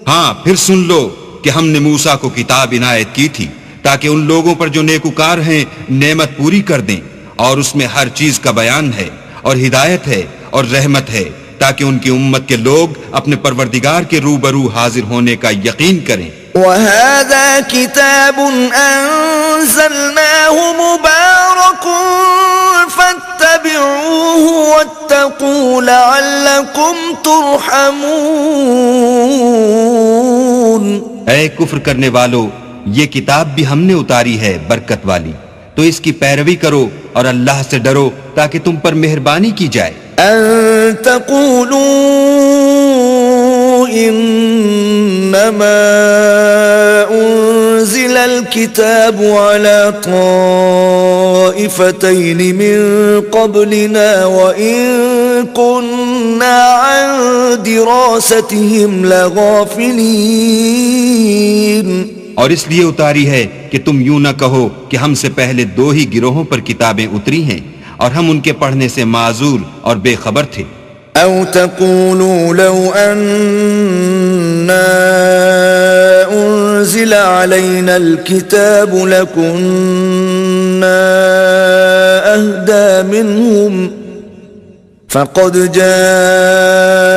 ہاں پھر سن لو کہ ہم نے موسیٰ کو کتاب عنایت کی تھی تاکہ ان لوگوں پر جو نیکوکار ہیں نعمت پوری کر دیں، اور اس میں ہر چیز کا بیان ہے اور ہدایت ہے اور رحمت ہے تاکہ ان کی امت کے لوگ اپنے پروردگار کے روبرو حاضر ہونے کا یقین کریں. وَهَذَا كِتَابٌ أَنزَلْنَاهُ مُبَارَكٌ فَاتَّبِعُوهُ وَاتَّقُوا لَعَلَّكُمْ تُرْحَمُونَ. اے کفر کرنے والو، یہ کتاب بھی ہم نے اتاری ہے برکت والی، تو اس کی پیروی کرو اور اللہ سے ڈرو تاکہ تم پر مہربانی کی جائے. أَن تَقُولُوا إِنَّمَا أُنزِلَ الْكِتَابُ عَلَى طَائِفَتَيْنِ مِن قَبْلِنَا وَإِن كُنَّا عَن دِرَاسَتِهِمْ لَغَافِلِينَ. اور اس لیے اتاری ہے کہ تم یوں نہ کہو کہ ہم سے پہلے 2 ہی گروہوں پر کتابیں اتری ہیں اور ہم ان کے پڑھنے سے معذور اور بے خبر تھے. او تقولوا لو اننا انزل علينا الكتاب لكنا اهدى منهم فقد جاءكم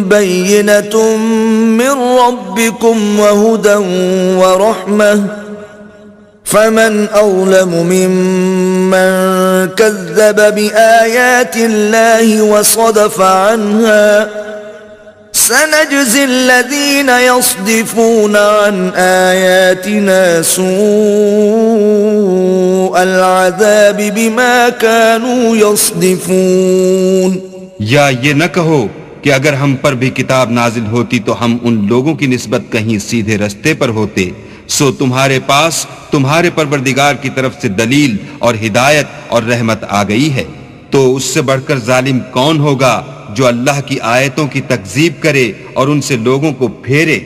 بينة من ربكم وهدى ورحمة فمن أظلم ممن كذب بآيات الله وصدف عنها سنجزي الذين يصدفون عن آياتنا سوء العذاب بما كانوا يصدفون. یا یہ نہ کہو کہ اگر ہم پر بھی کتاب نازل ہوتی تو ہم ان لوگوں کی نسبت کہیں سیدھے رستے پر ہوتے، سو تمہارے پاس تمہارے پروردگار کی طرف سے دلیل اور ہدایت اور رحمت آ گئی ہے، تو اس سے بڑھ کر ظالم کون ہوگا جو اللہ کی آیتوں کی تکذیب کرے اور ان سے لوگوں کو پھیرے؟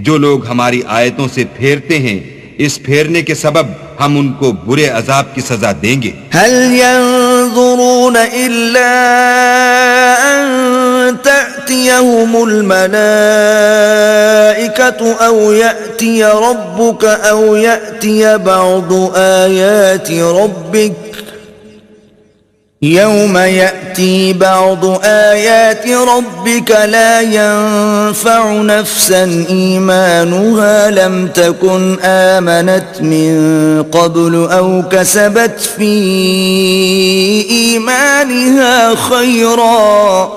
جو لوگ ہماری آیتوں سے پھیرتے ہیں، اس پھیرنے کے سبب ہم ان کو برے عذاب کی سزا دیں گے۔ هل ينظرون إلا أن تأتيهم الملائكة أو يأتي ربك أو يأتي بعض آيات ربك يوم يأتي بعض آيات ربك لا ينفع نفسا إيمانها لم تكن آمنت من قبل أو كسبت في إيمانها خيرا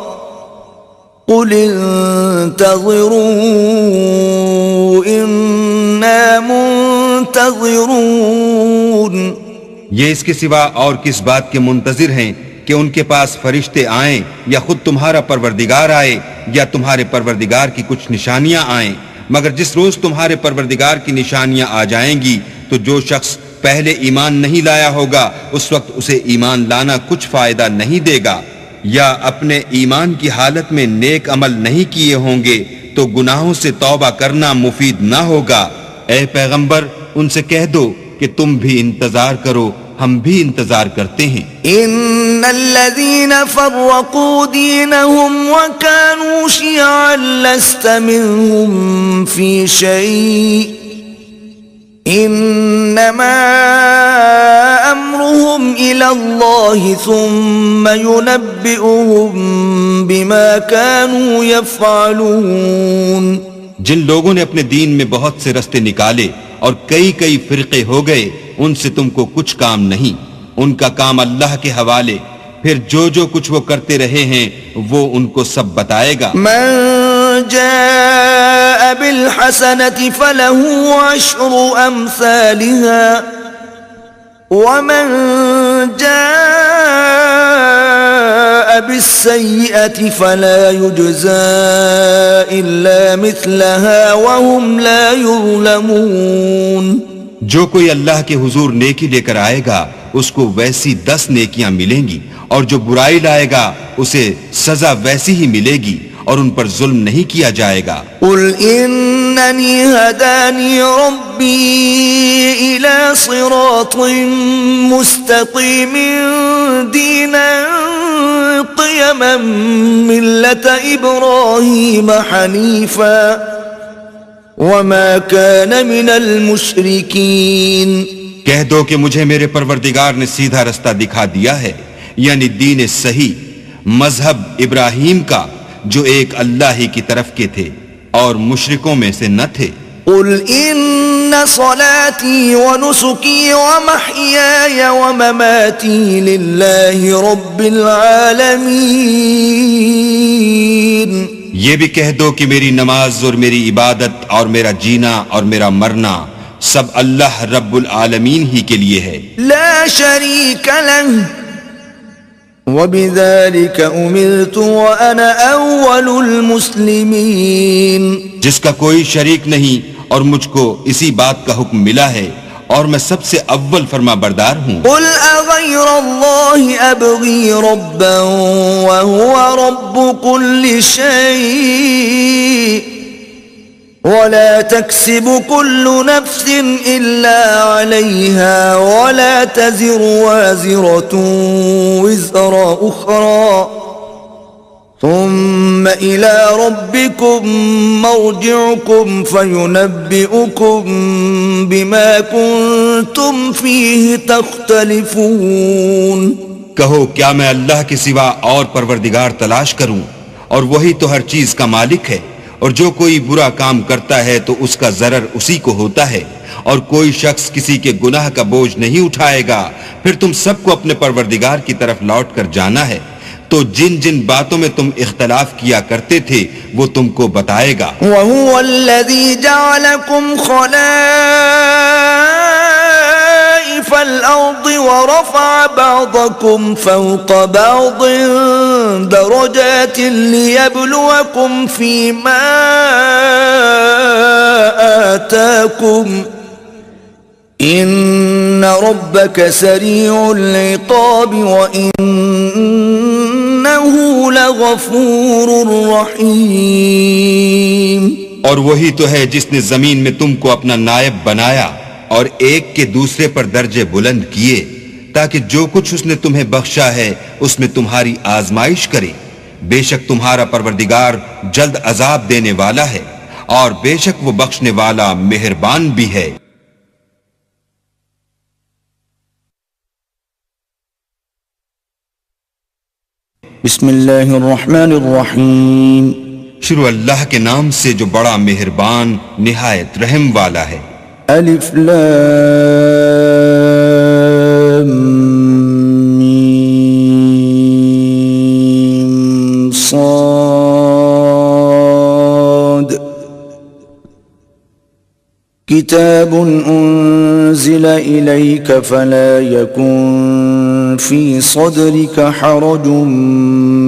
قل انتظروا إنا منتظرون۔ یہ اس کے سوا اور کس بات کے منتظر ہیں کہ ان کے پاس فرشتے آئیں یا خود تمہارا پروردگار آئے یا تمہارے پروردگار کی کچھ نشانیاں آئیں، مگر جس روز تمہارے پروردگار کی نشانیاں آ جائیں گی تو جو شخص پہلے ایمان نہیں لایا ہوگا اس وقت اسے ایمان لانا کچھ فائدہ نہیں دے گا، یا اپنے ایمان کی حالت میں نیک عمل نہیں کیے ہوں گے تو گناہوں سے توبہ کرنا مفید نہ ہوگا۔ اے پیغمبر ان سے کہہ دو کہ تم بھی انتظار کرو، ہم بھی انتظار کرتے ہیں۔ ان الذين فرقوا دينهم وكانوا شيعا لست منهم في شيء انما امرهم الى الله ثم ينبئهم بما كانوا يفعلون۔ جن لوگوں نے اپنے دین میں بہت سے رستے نکالے اور کئی فرقے ہو گئے، ان سے تم کو کچھ کام نہیں، ان کا کام اللہ کے حوالے، پھر جو کچھ وہ کرتے رہے ہیں وہ ان کو سب بتائے گا۔ من جاء بالحسنة فله عشر امثالها ومن جاء بالسيئة فلا يجزى إلا مثلها وهم لا يظلمون۔ جو کوئی اللہ کے حضور نیکی لے کر آئے گا اس کو ویسی 10 نیکیاں ملیں گی، اور جو برائی لائے گا اسے سزا ویسی ہی ملے گی اور ان پر ظلم نہیں کیا جائے گا۔ قل انني هداني ربي الى صراط مستقيم دينا قيما ملة ابراهيم حنيفا وما كان من المشركين۔ کہہ دو کہ مجھے میرے پروردگار نے سیدھا رستہ دکھا دیا ہے، یعنی دین صحیح، مذہب ابراہیم کا جو ایک اللہ ہی کی طرف کے تھے اور مشرکوں میں سے نہ تھے۔ قل ان صلاتي ونسكي ومحياي ومماتي لله رب العالمين۔ یہ بھی کہہ دو کہ میری نماز اور میری عبادت اور میرا جینا اور میرا مرنا سب اللہ رب العالمین ہی کے لیے ہے، لا شريك له وبذلك امرت وانا اول المسلمين۔ جس کا کوئی شریک نہیں اور مجھ کو اسی بات کا حکم ملا ہے اور میں سب سے اول فرما بردار ہوں۔ قل اغير الله ابغي ربا وهو رب كل شيء ولا تكسب كل نفس إلا عليها ولا تزر وازرة وزر أخرى ثم إلى ربكم مرجعكم فينبئكم بما كنتم فيه تختلفون۔ کہو کیا میں اللہ کے سوا اور پروردگار تلاش کروں، اور وہی تو ہر چیز کا مالک ہے، اور جو کوئی برا کام کرتا ہے تو اس کا ضرر اسی کو ہوتا ہے، اور کوئی شخص کسی کے گناہ کا بوجھ نہیں اٹھائے گا۔ پھر تم سب کو اپنے پروردگار کی طرف لوٹ کر جانا ہے، تو جن جن باتوں میں تم اختلاف کیا کرتے تھے وہ تم کو بتائے گا۔ وَهُوَ الَّذِي جَعَلَكُمْ خَلَائِفَ الأرض ورفع بعضكم فوق بعض درجات ليبلوكم فيما آتاكم إن ربك سريع العقاب وإنه لغفور رحيم. اور وہی تو ہے جس نے زمین میں تم کو اپنا نائب بنایا اور ایک کے دوسرے پر درجے بلند کیے تاکہ جو کچھ اس نے تمہیں بخشا ہے اس میں تمہاری آزمائش کرے. بے شک تمہارا پروردگار جلد عذاب دینے والا ہے اور بے شک وہ بخشنے والا مہربان بھی ہے. بسم اللہ الرحمن الرحیم. شروع اللہ کے نام سے جو بڑا مہربان نہایت رحم والا ہے. الف لام میم صاد. کتاب انزل الیک فلا یکن فی صدرک حرج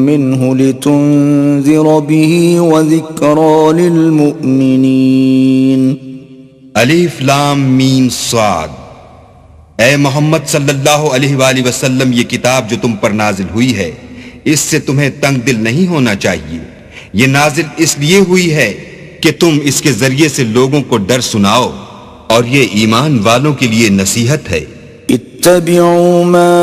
منه لتنذر به وذکرى للمؤمنین. الف لام میم صاد. اے محمد صلی اللہ علیہ وآلہ وسلم، یہ کتاب جو تم پر نازل ہوئی ہے اس سے تمہیں تنگ دل نہیں ہونا چاہیے. یہ نازل اس لیے ہوئی ہے کہ تم اس کے ذریعے سے لوگوں کو ڈر سناؤ اور یہ ایمان والوں کے لیے نصیحت ہے. اتبعوا ما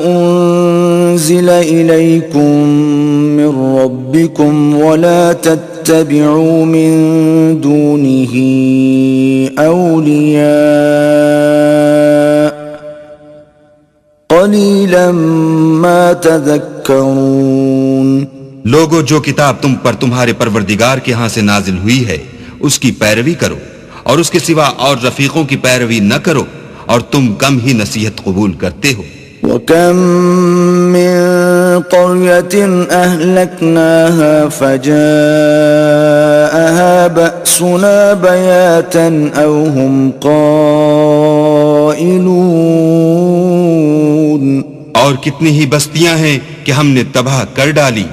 انزل الیکم من ربکم ولا تتبعوا من دونه اولیاء قلیلا ما تذکرون. لوگو، جو کتاب تم پر تمہارے پروردگار کے ہاں سے نازل ہوئی ہے اس کی پیروی کرو اور اس کے سوا اور رفیقوں کی پیروی نہ کرو اور تم کم ہی نصیحت قبول کرتے ہو. وَكَم مِّن قَرْيَةٍ أَهْلَكْنَاهَا فَجَاءَهَا بَأْسُنَا بَيَاتًا أَوْ هُمْ قَائِلُونَ. اور کتنی ہی بستیاں ہیں کہ ہم نے تباہ کر ڈالی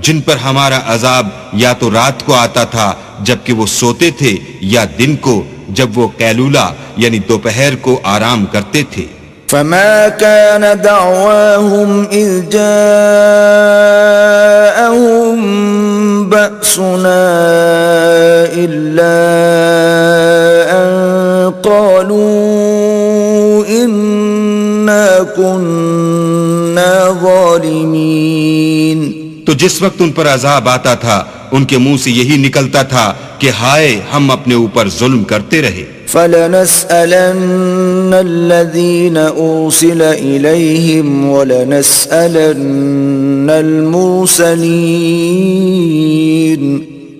جن پر ہمارا عذاب یا تو رات کو آتا تھا جبکہ وہ سوتے تھے یا دن کو جب وہ قیلولہ یعنی دوپہر کو آرام کرتے تھے. فما كان دعواهم إذ جاءهم بأسنا إلا أن قالوا إنا كنا ظالمين. تو جس وقت ان پر عذاب آتا تھا ان کے منہ سے یہی نکلتا تھا کہ ہائے ہم اپنے اوپر ظلم کرتے رہے. فَلَنَسْأَلَنَّ الَّذِينَ أُرْسِلَ إِلَيْهِمْ وَلَنَسْأَلَنَّ الْمُرْسَلِينَ.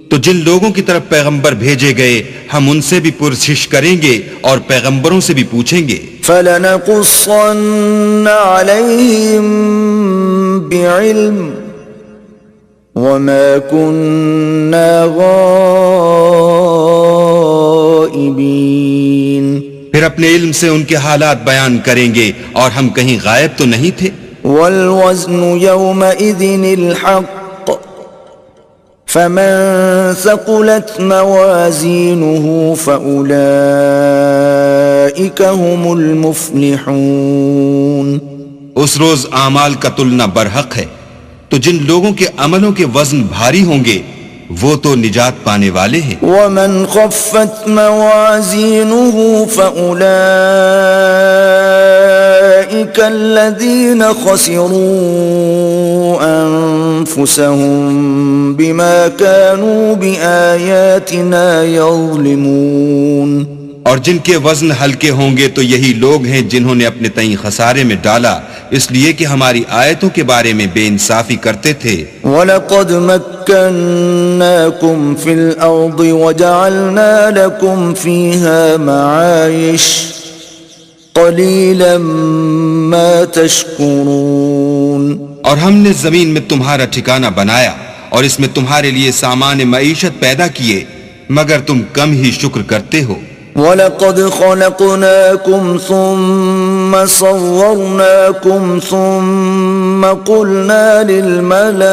تو جن لوگوں کی طرف پیغمبر بھیجے گئے ہم ان سے بھی پرسش کریں گے اور پیغمبروں سے بھی پوچھیں گے. فَلَنَقُصَّنَّ عَلَيْهِمْ بِعِلْمٍ وَمَا كُنَّا غَائِبِينَ. پھر اپنے علم سے ان کے حالات بیان کریں گے اور ہم کہیں غائب تو نہیں تھے. وَالْوَزْنُ يَوْمَئِذٍ الْحَقُّ فَمَنْ ثَقُلَتْ مَوَازِينُهُ فَأُولَئِكَ هُمُ الْمُفْلِحُونَ. اس روز اعمال کا تلنا برحق ہے، تو جن لوگوں کے عملوں کے وزن بھاری ہوں گے وہ تو نجات پانے والے ہیں. وَمَنْ خَفَّتْ مَوَازِينُهُ فَأُولَئِكَ الَّذِينَ خَسِرُوا أَنفُسَهُمْ بِمَا كَانُوا بِآيَاتِنَا يَظْلِمُونَ. اور جن کے وزن ہلکے ہوں گے تو یہی لوگ ہیں جنہوں نے اپنے تئیں خسارے میں ڈالا اس لیے کہ ہماری آیتوں کے بارے میں بے انصافی کرتے تھے. وَلَقَدْ مَكَّنَّاكُمْ فِي الْأَرْضِ وَجَعَلْنَا لَكُمْ فِيهَا مَعَايِشَ قَلِيلًا مَا تَشْكُرُونَ. اور ہم نے زمین میں تمہارا ٹھکانہ بنایا اور اس میں تمہارے لیے سامان معیشت پیدا کیے مگر تم کم ہی شکر کرتے ہو. وَلَقَدْ خَلَقْنَاكُمْ ثُمَّ صَوَّرْنَاكُمْ ثُمَّ قُلْنَا لِلْمَلَائِكَةِ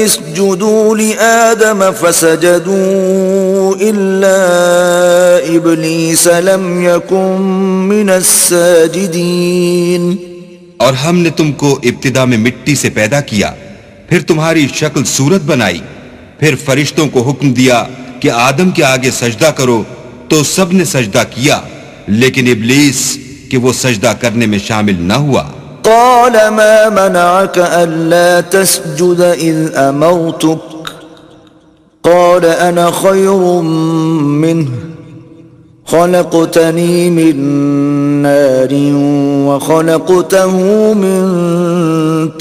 اسْجُدُوا لِآدَمَ فَسَجَدُوا إِلَّا إِبْلِيسَ لَمْ يَكُنْ مِنَ السَّاجِدِينَ. اور ہم نے تم کو ابتدا میں مٹی سے پیدا کیا، پھر تمہاری شکل صورت بنائی، پھر فرشتوں کو حکم دیا کہ آدم کے آگے سجدہ کرو تو سب نے سجدہ کیا، لیکن ابلیس کہ وہ سجدہ کرنے میں شامل نہ ہوا. قال ما منعك ألا تسجد إذ أمرتك قال أنا خير منه خلقتني من نار وخلقته من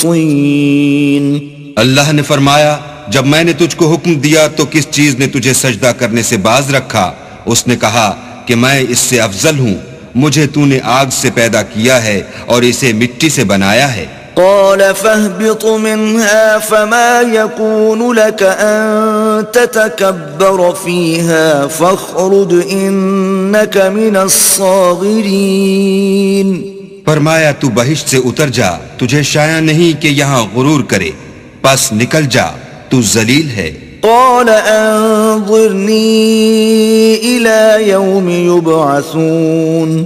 طين. اللہ نے فرمایا جب میں نے تجھ کو حکم دیا تو کس چیز نے تجھے سجدہ کرنے سے باز رکھا؟ اس نے کہا کہ میں اس سے افضل ہوں، مجھے تو نے آگ سے پیدا کیا ہے اور اسے مٹی سے بنایا ہے. قال فاهبط منها فما يكون لك أن تتكبر فيها فاخرج إنك من الصاغرين. فرمایا تو بہشت سے اتر جا، تجھے شایع نہیں کہ یہاں غرور کرے، پس نکل جا، تو ذلیل ہے. قال انظرني إلى يوم يبعثون.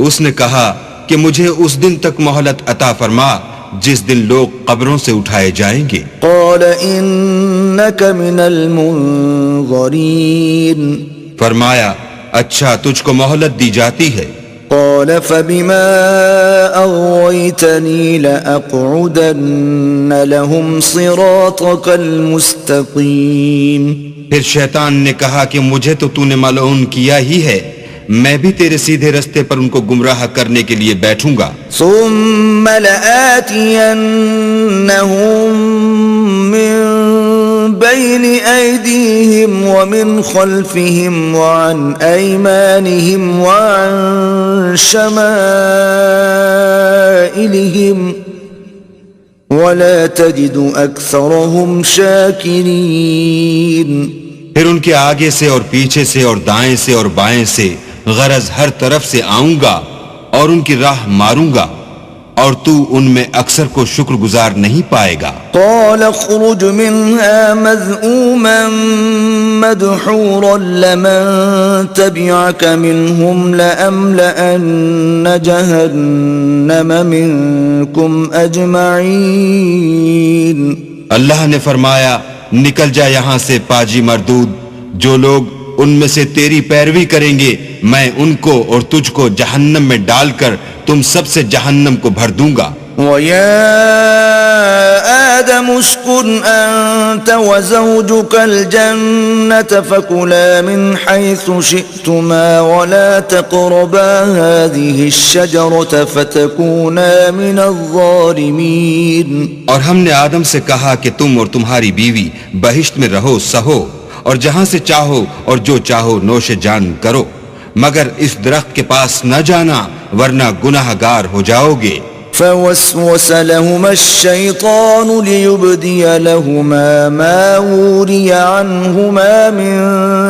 اس نے کہا کہ مجھے اس دن تک مہلت عطا فرما جس دن لوگ قبروں سے اٹھائے جائیں گے. قال إنك من المنظرين. فرمایا اچھا تجھ کو مہلت دی جاتی ہے. قال فبما أغويتني لأقعدن لهم صراطك المستقيم. پھر شیطان نے کہا کہ مجھے تو نے ملعون کیا ہی ہے، میں بھی تیرے سیدھے رستے پر ان کو گمراہ کرنے کے لیے بیٹھوں گا. ثم لآتينهم من بين أيديهم ومن خلفهم وعن أيمانهم وعن شمائلهم ولا تجد أكثرهم شاكرين. پھر ان کے آگے سے اور پیچھے سے اور دائیں سے اور بائیں سے، غرض ہر طرف سے آؤں گا اور ان کی راہ ماروں گا، اور تو ان میں اکثر کو شکر گزار نہیں پائے گا. قال اخرج منها مذءوما مدحورا لمن تبعك منهم لأملأن جهنم منكم أجمعين. اللہ نے فرمایا نکل جا یہاں سے پاجی مردود، جو لوگ ان میں سے تیری پیروی کریں گے میں ان کو اور تجھ کو جہنم میں ڈال کر تم سب سے جہنم کو بھر دوں گا. وَيَا آدَمُ اسْكُنْ أَنْتَ وَزَوْجُكَ الْجَنَّةَ فَكُلَا مِنْ حَيْثُ شِئْتُمَا وَلَا تَقْرَبَا هَذِهِ الشَّجَرَةَ فَتَكُونَا مِنَ الظَّالِمِينَ. اور ہم نے آدم سے کہا کہ تم اور تمہاری بیوی بہشت میں رہو سہو، اور جہاں سے چاہو اور جو چاہو نوش جان کرو، مگر اس درخت کے پاس نہ جانا ورنہ گناہ گار ہو جاؤ گے. فوسوس لهما الشيطان ليبدي لهما ما وري عنهما من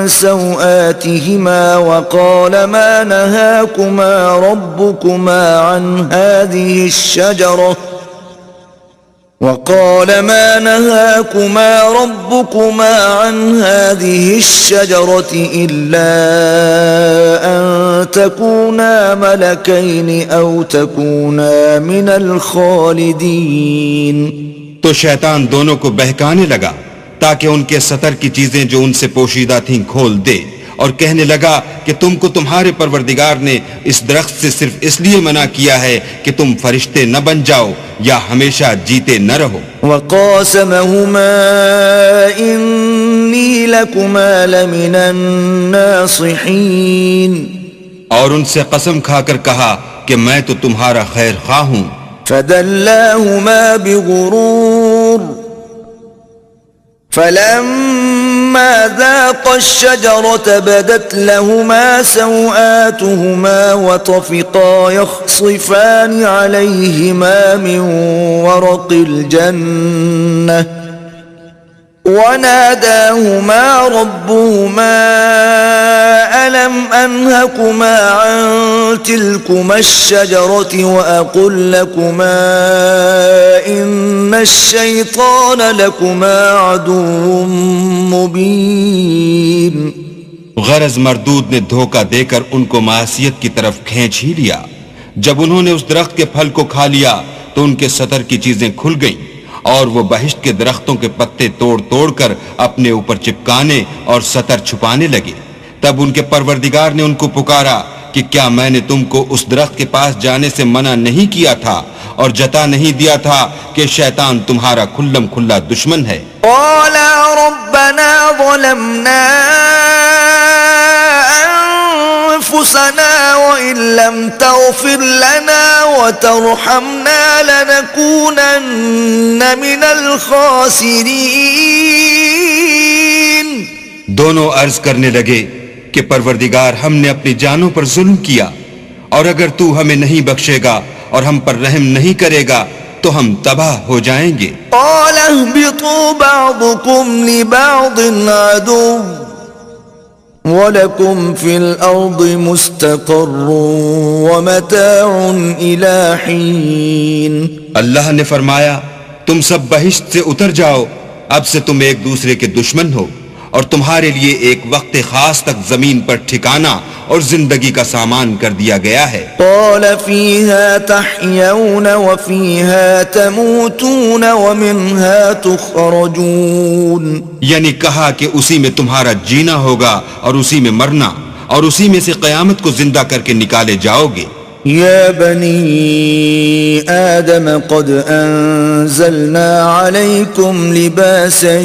سوآتهما وقال ما نهاكما ربكما عن هذه الشجرة إلا أن تكونا ملكين أو تكونا من الخالدين. تو شیطان دونوں کو بہکانے لگا تاکہ ان کے سطر کی چیزیں جو ان سے پوشیدہ تھیں کھول دے، اور کہنے لگا کہ تم کو تمہارے پروردگار نے اس درخت سے صرف اس لیے منع کیا ہے کہ تم فرشتے نہ بن جاؤ یا ہمیشہ جیتے نہ رہو. وقاسمهما إني لكما لمن الناصحين. اور ان سے قسم کھا کر کہا کہ میں تو تمہارا خیر خواہ ہوں. فدلاهما بغرور فلما ذاقا الشجرة بدت لهما سوآتهما وطفقا يخصفان عليهما من ورق الجنة وناداهما ربهما ألم أنهكما عن تلكما الشجرة وأقل لكما إن الشيطان لكما عدو مبين. غرض مردود نے دھوکہ دے کر ان کو معصیت کی طرف کھینچ ہی لیا. جب انہوں نے اس درخت کے پھل کو کھا لیا تو ان کے سطر کی چیزیں کھل گئیں اور وہ بہشت کے درختوں کے پتے توڑ توڑ کر اپنے اوپر چپکانے اور سطر چھپانے لگے. تب ان کے پروردگار نے ان کو پکارا کہ کیا میں نے تم کو اس درخت کے پاس جانے سے منع نہیں کیا تھا اور جتا نہیں دیا تھا کہ شیطان تمہارا کھلم کھلا دشمن ہے؟ قالا ربنا ظلمنا أنفسنا وإن لم تغفر لنا وترحمنا لنكونن من الخاسرين. دونوں عرض کرنے لگے کہ پروردگار ہم نے اپنی جانوں پر ظلم کیا اور اگر تو ہمیں نہیں بخشے گا اور ہم پر رحم نہیں کرے گا تو ہم تباہ ہو جائیں گے. قال اهبطوا بعضكم لبعض عدو وَلَكُمْ فِي الْأَرْضِ مُسْتَقَرٌّ وَمَتَاعٌ إِلَى حِينٍ. اللہ نے فرمایا تم سب بہشت سے اتر جاؤ، اب سے تم ایک دوسرے کے دشمن ہو اور تمہارے لیے ایک وقت خاص تک زمین پر ٹھکانہ اور زندگی کا سامان کر دیا گیا ہے. قال فيها تحيون وفيها تموتون ومنها تخرجون. یعنی کہا کہ اسی میں تمہارا جینا ہوگا اور اسی میں مرنا اور اسی میں سے قیامت کو زندہ کر کے نکالے جاؤ گے. يا بني آدم قد أنزلنا عليكم لباسا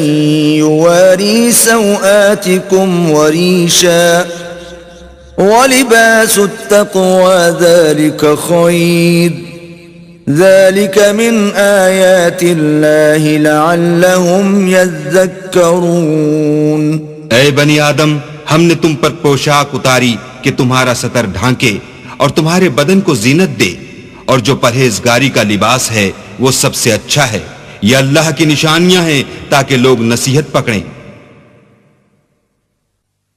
يواري سوآتكم وريشا ولباس التقوى ذلك خير ذلك من آيات الله لعلهم يذكرون. اے بنی آدم، ہم نے تم پر پوشاک اتاری کہ تمہارا سطر ڈھانکے اور تمہارے بدن کو زینت دے، اور جو پرہیزگاری کا لباس ہے وہ سب سے اچھا ہے. یہ اللہ کی نشانیاں ہیں تاکہ لوگ نصیحت پکڑیں.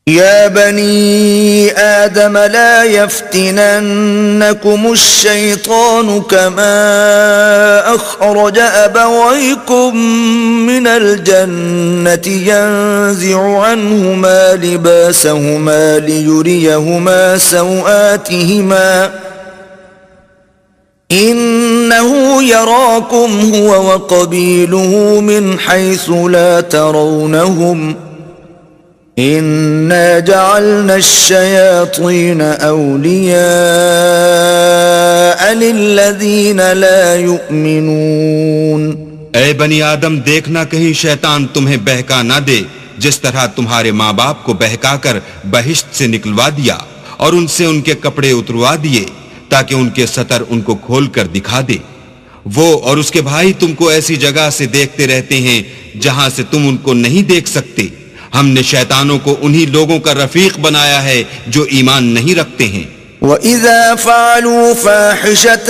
يا بني آدم لا يفتننكم الشيطان كما أخرج أبويكم من الجنة ينزع عنهما لباسهما ليريهما سوآتهما إنه يراكم هو وقبيله من حيث لا ترونهم إِنَّا جَعَلْنَا الشَّيَاطِينَ أَوْلِيَاءَ لِلَّذِينَ لَا يُؤْمِنُونَ. اے بنی آدم، دیکھنا کہیں شیطان تمہیں بہکا نہ دے جس طرح تمہارے ماں باپ کو بہکا کر بہشت سے نکلوا دیا اور ان سے ان کے کپڑے اتروا دیے تاکہ ان کے سطر ان کو کھول کر دکھا دے. وہ اور اس کے بھائی تم کو ایسی جگہ سے دیکھتے رہتے ہیں جہاں سے تم ان کو نہیں دیکھ سکتے. ہم نے شیطانوں کو انہی لوگوں کا رفیق بنایا ہے جو ایمان نہیں رکھتے ہیں. وَإِذَا فَعَلُوا فَاحِشَةً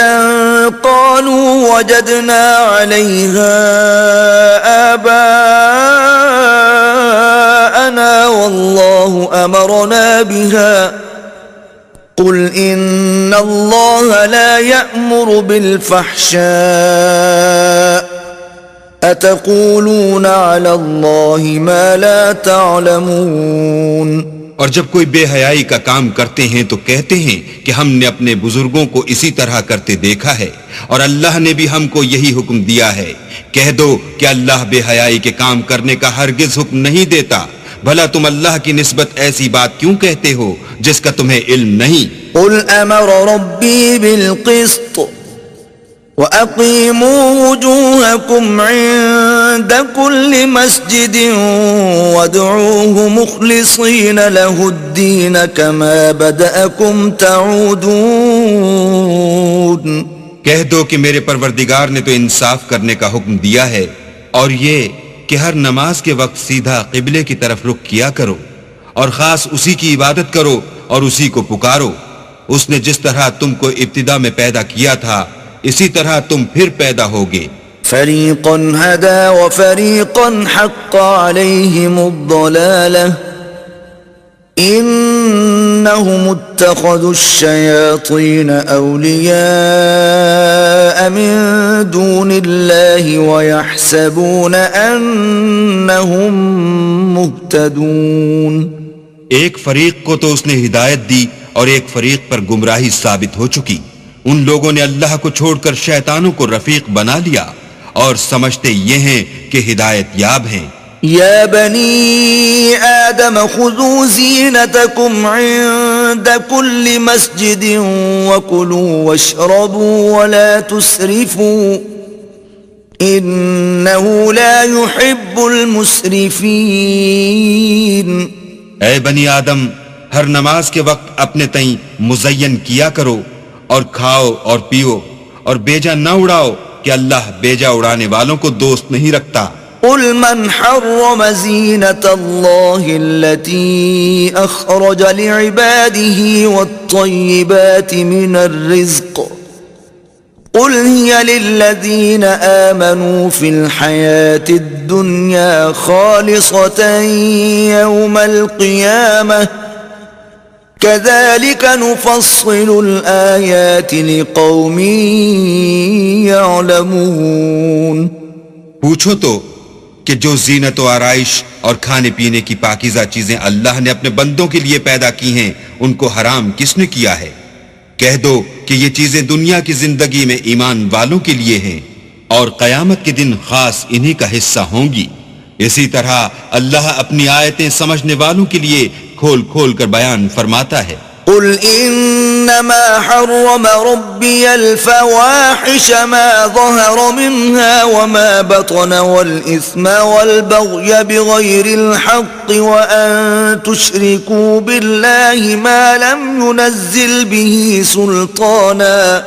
قَالُوا وَجَدْنَا عَلَيْهَا آبَاءَنَا وَاللَّهُ أَمَرَنَا بِهَا قُلْ إِنَّ اللَّهَ لَا يَأْمُرُ بِالْفَحْشَاءِ أَتَقُولُونَ عَلَى اللَّهِ مَا لَا تَعْلَمُونَ. اور جب کوئی بے حیائی کا کام کرتے ہیں تو کہتے ہیں کہ ہم نے اپنے بزرگوں کو اسی طرح کرتے دیکھا ہے اور اللہ نے بھی ہم کو یہی حکم دیا ہے. کہہ دو کہ اللہ بے حیائی کے کام کرنے کا ہرگز حکم نہیں دیتا. بھلا تم اللہ کی نسبت ایسی بات کیوں کہتے ہو جس کا تمہیں علم نہیں؟ قُلْ أَمَرَ رَبِّي بِالْقِسْطِ وَأَقِيمُوا وُجُوهَكُمْ عِندَ كُلِّ مَسْجِدٍ وَادْعُوهُ مُخْلِصِينَ لَهُ الدِّينَ كَمَا بَدَأَكُمْ تَعُودُونَ. کہہ دو کہ میرے پروردگار نے تو انصاف کرنے کا حکم دیا ہے اور یہ کہ ہر نماز کے وقت سیدھا قبلے کی طرف رخ کیا کرو اور خاص اسی کی عبادت کرو اور اسی کو پکارو. اس نے جس طرح تم کو ابتدا میں پیدا کیا تھا اسی طرح تم پھر پیدا ہوگے. فريقا هدى وفريقا حق عليهم الضلالة إنهم اتخذوا الشياطين أولياء من دون الله ويحسبون أنهم مهتدون. ایک فریق کو تو اس نے ہدایت دی اور ایک فریق پر گمراہی ثابت ہو چکی. ان لوگوں نے اللہ کو چھوڑ کر شیطانوں کو رفیق بنا لیا اور سمجھتے یہ ہیں کہ ہدایت یاب ہیں. يا بني آدم خذوا زينتكم عند كل مسجد وكلوا واشربوا ولا تسرفوا إنه لا يحب المسرفين. اے بنی آدم، ہر نماز کے وقت اپنے تئیں مزین کیا کرو اور کھاؤ اور پیو اور بیجا نہ اڑاؤ کہ اللہ بیجا اڑانے والوں کو دوست نہیں رکھتا. قل من حرم زينة الله التي أخرج لعباده والطيبات من الرزق قل هي للذين آمنوا في الحياة الدنيا خالصة يوم القيامة كذلك نفصل الآيات لقوم يعلمون. پوچھو تو کہ جو زینت و آرائش اور کھانے پینے کی پاکیزہ چیزیں اللہ نے اپنے بندوں کے لیے پیدا کی ہیں ان کو حرام کس نے کیا ہے؟ کہہ دو کہ یہ چیزیں دنیا کی زندگی میں ایمان والوں کے لیے ہیں اور قیامت کے دن خاص انہی کا حصہ ہوں گی. اسی طرح اللہ اپنی آیتیں سمجھنے والوں کے لیے کھول کھول کر بیان فرماتا ہے. قل انما حرم ربي الفواحش ما ظهر منها وما بطن والاثم والبغي بغير الحق وان تشركوا بالله ما لم ينزل به سلطانا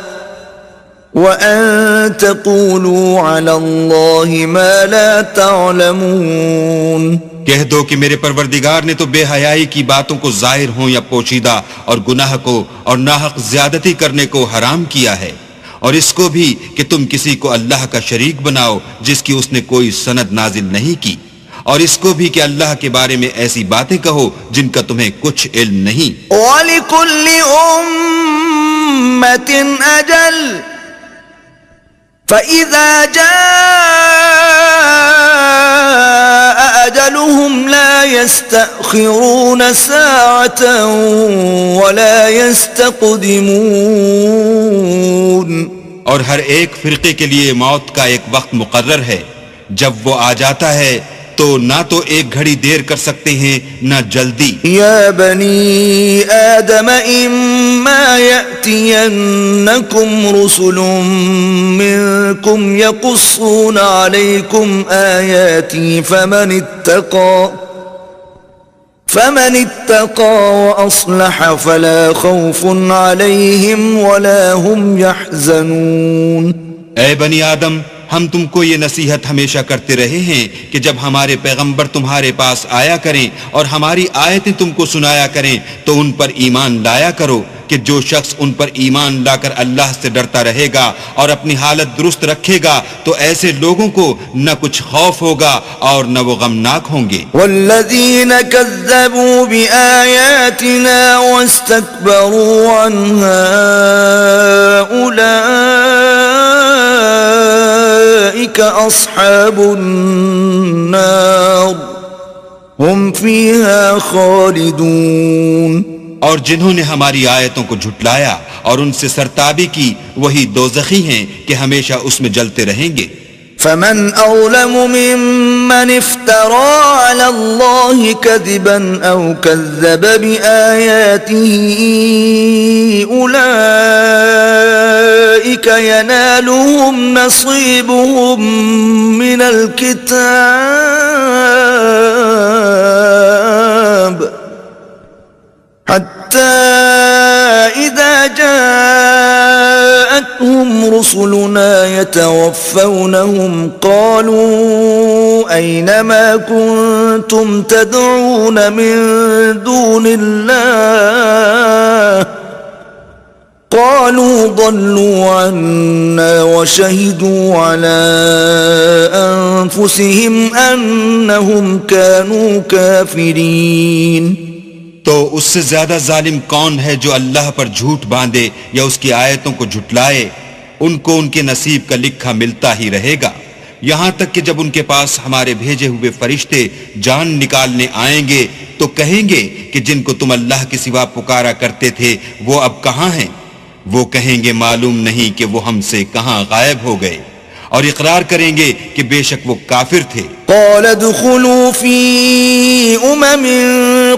وان تقولوا على الله ما لا تعلمون. کہہ دو کہ میرے پروردگار نے تو بے حیائی کی باتوں کو ظاہر ہوں یا پوشیدہ اور گناہ کو اور ناحق زیادتی کرنے کو حرام کیا ہے، اور اس کو بھی کہ تم کسی کو اللہ کا شریک بناؤ جس کی اس نے کوئی سند نازل نہیں کی، اور اس کو بھی کہ اللہ کے بارے میں ایسی باتیں کہو جن کا تمہیں کچھ علم نہیں. وَلِكُلِّ أُمَّةٍ أَجَلٌ فَإِذَا جَاءَ أَجَلُهُمْ لَا يَسْتَأْخِرُونَ سَاعَةً وَلَا يَسْتَقْدِمُونَ. اور ہر ایک فرقے کے لیے موت کا ایک وقت مقرر ہے، جب وہ آ جاتا ہے تو نہ تو ایک گھڑی دیر کر سکتے ہیں نہ جلدی. یا بنی آدم اما یأتینکم رسل منکم یقصون علیکم آیاتی فمن اتقى وأصلح فلا خوف عليهم ولا هم يحزنون. اے بنی آدم، ہم تم کو یہ نصیحت ہمیشہ کرتے رہے ہیں کہ جب ہمارے پیغمبر تمہارے پاس آیا کریں اور ہماری آیتیں تم کو سنایا کریں تو ان پر ایمان لایا کرو کہ جو شخص ان پر ایمان لا کر اللہ سے ڈرتا رہے گا اور اپنی حالت درست رکھے گا تو ایسے لوگوں کو نہ کچھ خوف ہوگا اور نہ وہ غمناک ہوں گے. والذین کذبوا بآیاتنا واستکبروا عنها اولئک اصحاب النار هم فیها خالدون. اور جنہوں نے ہماری آیتوں کو جھٹلایا اور ان سے سرتابی کی وہی دوزخی ہیں کہ ہمیشہ اس میں جلتے رہیں گے. فمن أظلم ممن افترى على الله كذبا أو كذب بآياته أولئك ينالهم نصيبهم من الكتاب حتى إذا جاءتهم رسلنا يتوفونهم قالوا أين ما كنتم تدعون من دون الله قالوا ضلوا عنا وشهدوا على أنفسهم أنهم كانوا كافرين. تو اس سے زیادہ ظالم کون ہے جو اللہ پر جھوٹ باندھے یا اس کی آیتوں کو جھٹلائے؟ ان کو ان کے نصیب کا لکھا ملتا ہی رہے گا، یہاں تک کہ جب ان کے پاس ہمارے بھیجے ہوئے فرشتے جان نکالنے آئیں گے تو کہیں گے کہ جن کو تم اللہ کے سوا پکارا کرتے تھے وہ اب کہاں ہیں؟ وہ کہیں گے معلوم نہیں کہ وہ ہم سے کہاں غائب ہو گئے، اور اقرار کریں گے کہ بے شک وہ کافر تھے. قال ادخلوا في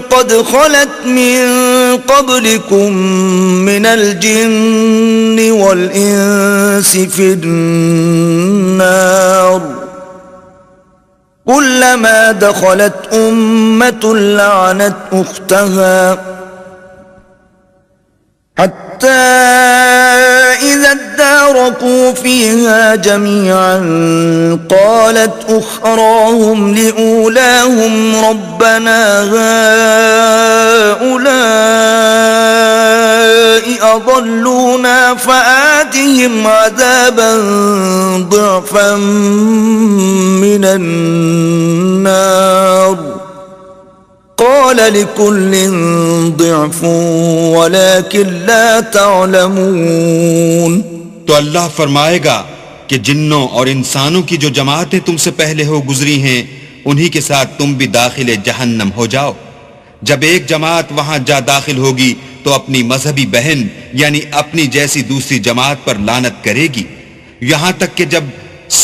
قد خلت من قبلكم من الجن والإنس في النار كلما دخلت أمة لعنت أختها حتى إذا اداركوا فيها جميعا قالت أخراهم لأولاهم ربنا هؤلاء أضلونا فآتهم عذابا ضعفا من النار قال لكل ضعف ولكن لا تعلمون. تو اللہ فرمائے گا کہ جنوں اور انسانوں کی جو جماعتیں تم سے پہلے ہو گزری ہیں انہی کے ساتھ تم بھی داخل جہنم ہو جاؤ. جب ایک جماعت وہاں جا داخل ہوگی تو اپنی مذہبی بہن یعنی اپنی جیسی دوسری جماعت پر لعنت کرے گی، یہاں تک کہ جب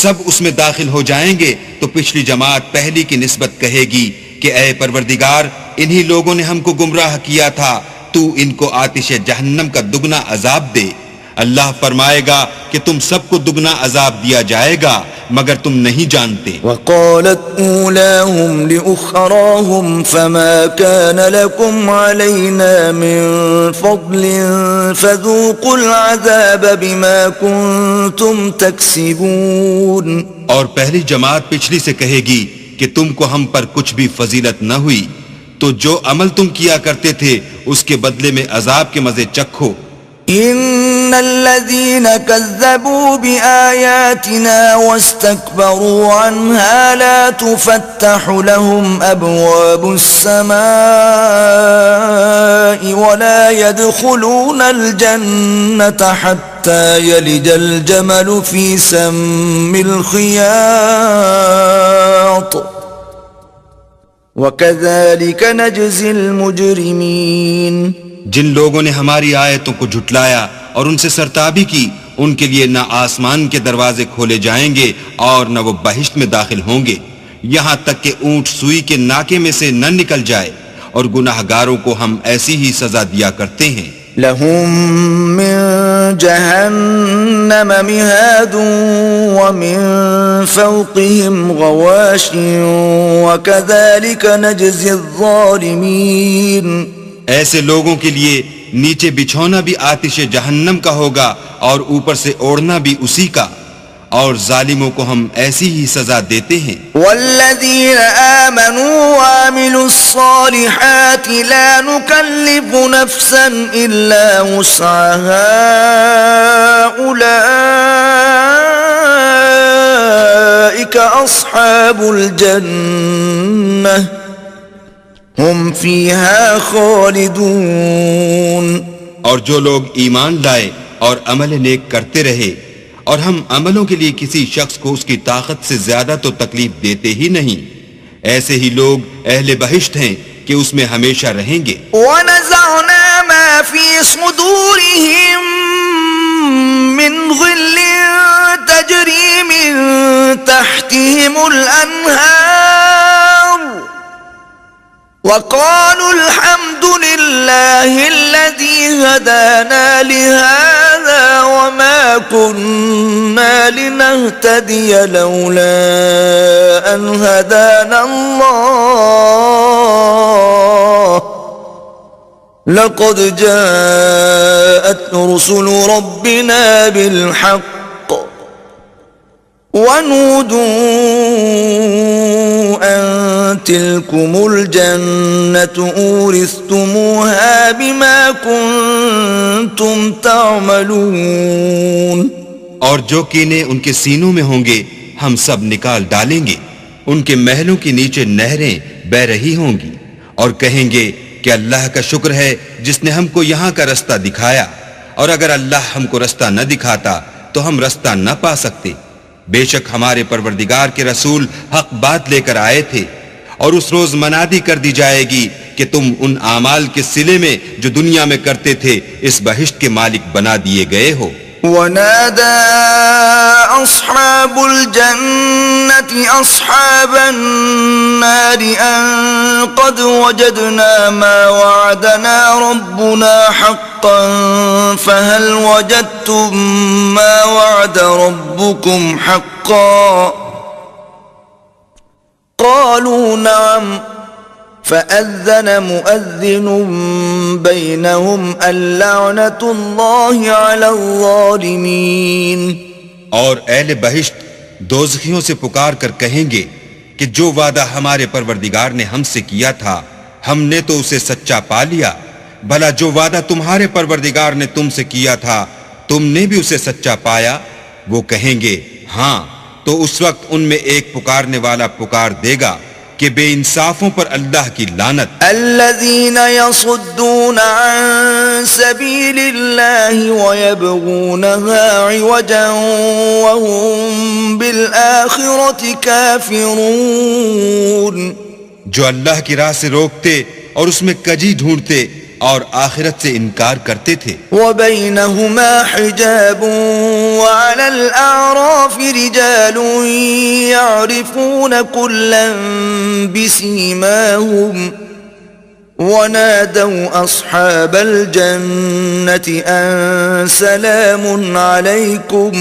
سب اس میں داخل ہو جائیں گے تو پچھلی جماعت پہلی کی نسبت کہے گی کہ اے پروردگار انہی لوگوں نے ہم کو گمراہ کیا تھا، تو ان کو آتش جہنم کا دگنا عذاب دے. اللہ فرمائے گا کہ تم سب کو دگنا عذاب دیا جائے گا مگر تم نہیں جانتے. وقالت اولاهم لأخراهم فما كان لكم علينا من فضل فذوقوا العذاب بما كنتم تكسبون. اور پہلی جماعت پچھلی سے کہے گی کہ تم کو ہم پر کچھ بھی فضیلت نہ ہوئی، تو جو عمل تم کیا کرتے تھے اس کے بدلے میں عذاب کے مزے چکھو. ان الذين كذبوا بآياتنا واستكبروا عنها لا تفتح لهم ابواب السماء ولا يدخلون الجنة حتى يلج الجمل في سم الخياط وكذلك نجزي المجرمين. جن لوگوں نے ہماری آیتوں کو جھٹلایا اور ان سے سرتابی کی ان کے لیے نہ آسمان کے دروازے کھولے جائیں گے اور نہ وہ بہشت میں داخل ہوں گے یہاں تک کہ اونٹ سوئی کے ناکے میں سے نہ نکل جائے، اور گناہ گاروں کو ہم ایسی ہی سزا دیا کرتے ہیں. لهم من جهنم مهاد ومن فوقهم غواش وكذلك نجزي الظالمين. ایسے لوگوں کے لیے نیچے بچھونا بھی آتش جہنم کا ہوگا اور اوپر سے اوڑھنا بھی اسی کا، اور ظالموں کو ہم ایسی ہی سزا دیتے ہیں. والذین آمنوا وعملوا الصالحات لا نکلف نفسا الا وسعها اولئک اصحاب الجنہ ہم فیہا خالدون. اور جو لوگ ایمان لائے اور عمل نیک کرتے رہے اور ہم عملوں کے لیے کسی شخص کو اس کی طاقت سے زیادہ تو تکلیف دیتے ہی نہیں، ایسے ہی لوگ اہل بہشت ہیں کہ اس میں ہمیشہ رہیں گے. وَنَزَعْنَا مَا فِي صُدُورِهِم مِّن غِلٍّ تَجْرِي مِن تَحْتِهِمُ الْأَنْهَارُ وَقَالُوا الْحَمْدُ لِلَّهِ الَّذِي هَدَانَا لِهَذَا وَمَا كُنَّا لِنَهْتَدِيَ لَوْلَا أَنْ هَدَانَا اللَّهُ لَقَدْ جَاءَتْ رُسُلُ رَبِّنَا بِالْحَقِّ وَنُودُوا أَن تلكم الجنة أورثتموها بما كنتم تعملون. اور جو کینے ان کے سینوں میں ہوں گے ہم سب نکال ڈالیں گے. ان کے محلوں کے نیچے نہریں بہ رہی ہوں گی اور کہیں گے کہ اللہ کا شکر ہے جس نے ہم کو یہاں کا رستہ دکھایا، اور اگر اللہ ہم کو رستہ نہ دکھاتا تو ہم رستہ نہ پا سکتے. بے شک ہمارے پروردگار کے رسول حق بات لے کر آئے تھے، اور اس روز منادی کر دی جائے گی کہ تم ان اعمال کے صلے میں جو دنیا میں کرتے تھے اس بہشت کے مالک بنا دیے گئے ہو. ونادى أصحاب الجنة أصحاب النار أن قد وجدنا ما وعدنا ربنا حقا فهل وجدتم ما وعد ربكم حقا قالوا نعم فأذن مؤذن بينهم اللعنة الله على الظالمين. اور اہل بہشت دوزخیوں سے پکار کر کہیں گے کہ جو وعدہ ہمارے پروردگار نے ہم سے کیا تھا ہم نے تو اسے سچا پا لیا، بھلا جو وعدہ تمہارے پروردگار نے تم سے کیا تھا تم نے بھی اسے سچا پایا؟ وہ کہیں گے ہاں، تو اس وقت ان میں ایک پکارنے والا پکار دے گا کہ بے انصافوں پر اللہ کی لعنت. الذين يصدون عن سبيل الله ويبغونها عوجا وهم بالآخرة كافرون. جو اللہ کی راہ سے روکتے اور اس میں کجی ڈھونڈتے اور آخرت سے انکار کرتے تھے. وبينهما حجاب وعلى الأعراف رجال يعرفون كلا بسيماهم ونادوا أصحاب الجنة أن سلام عليكم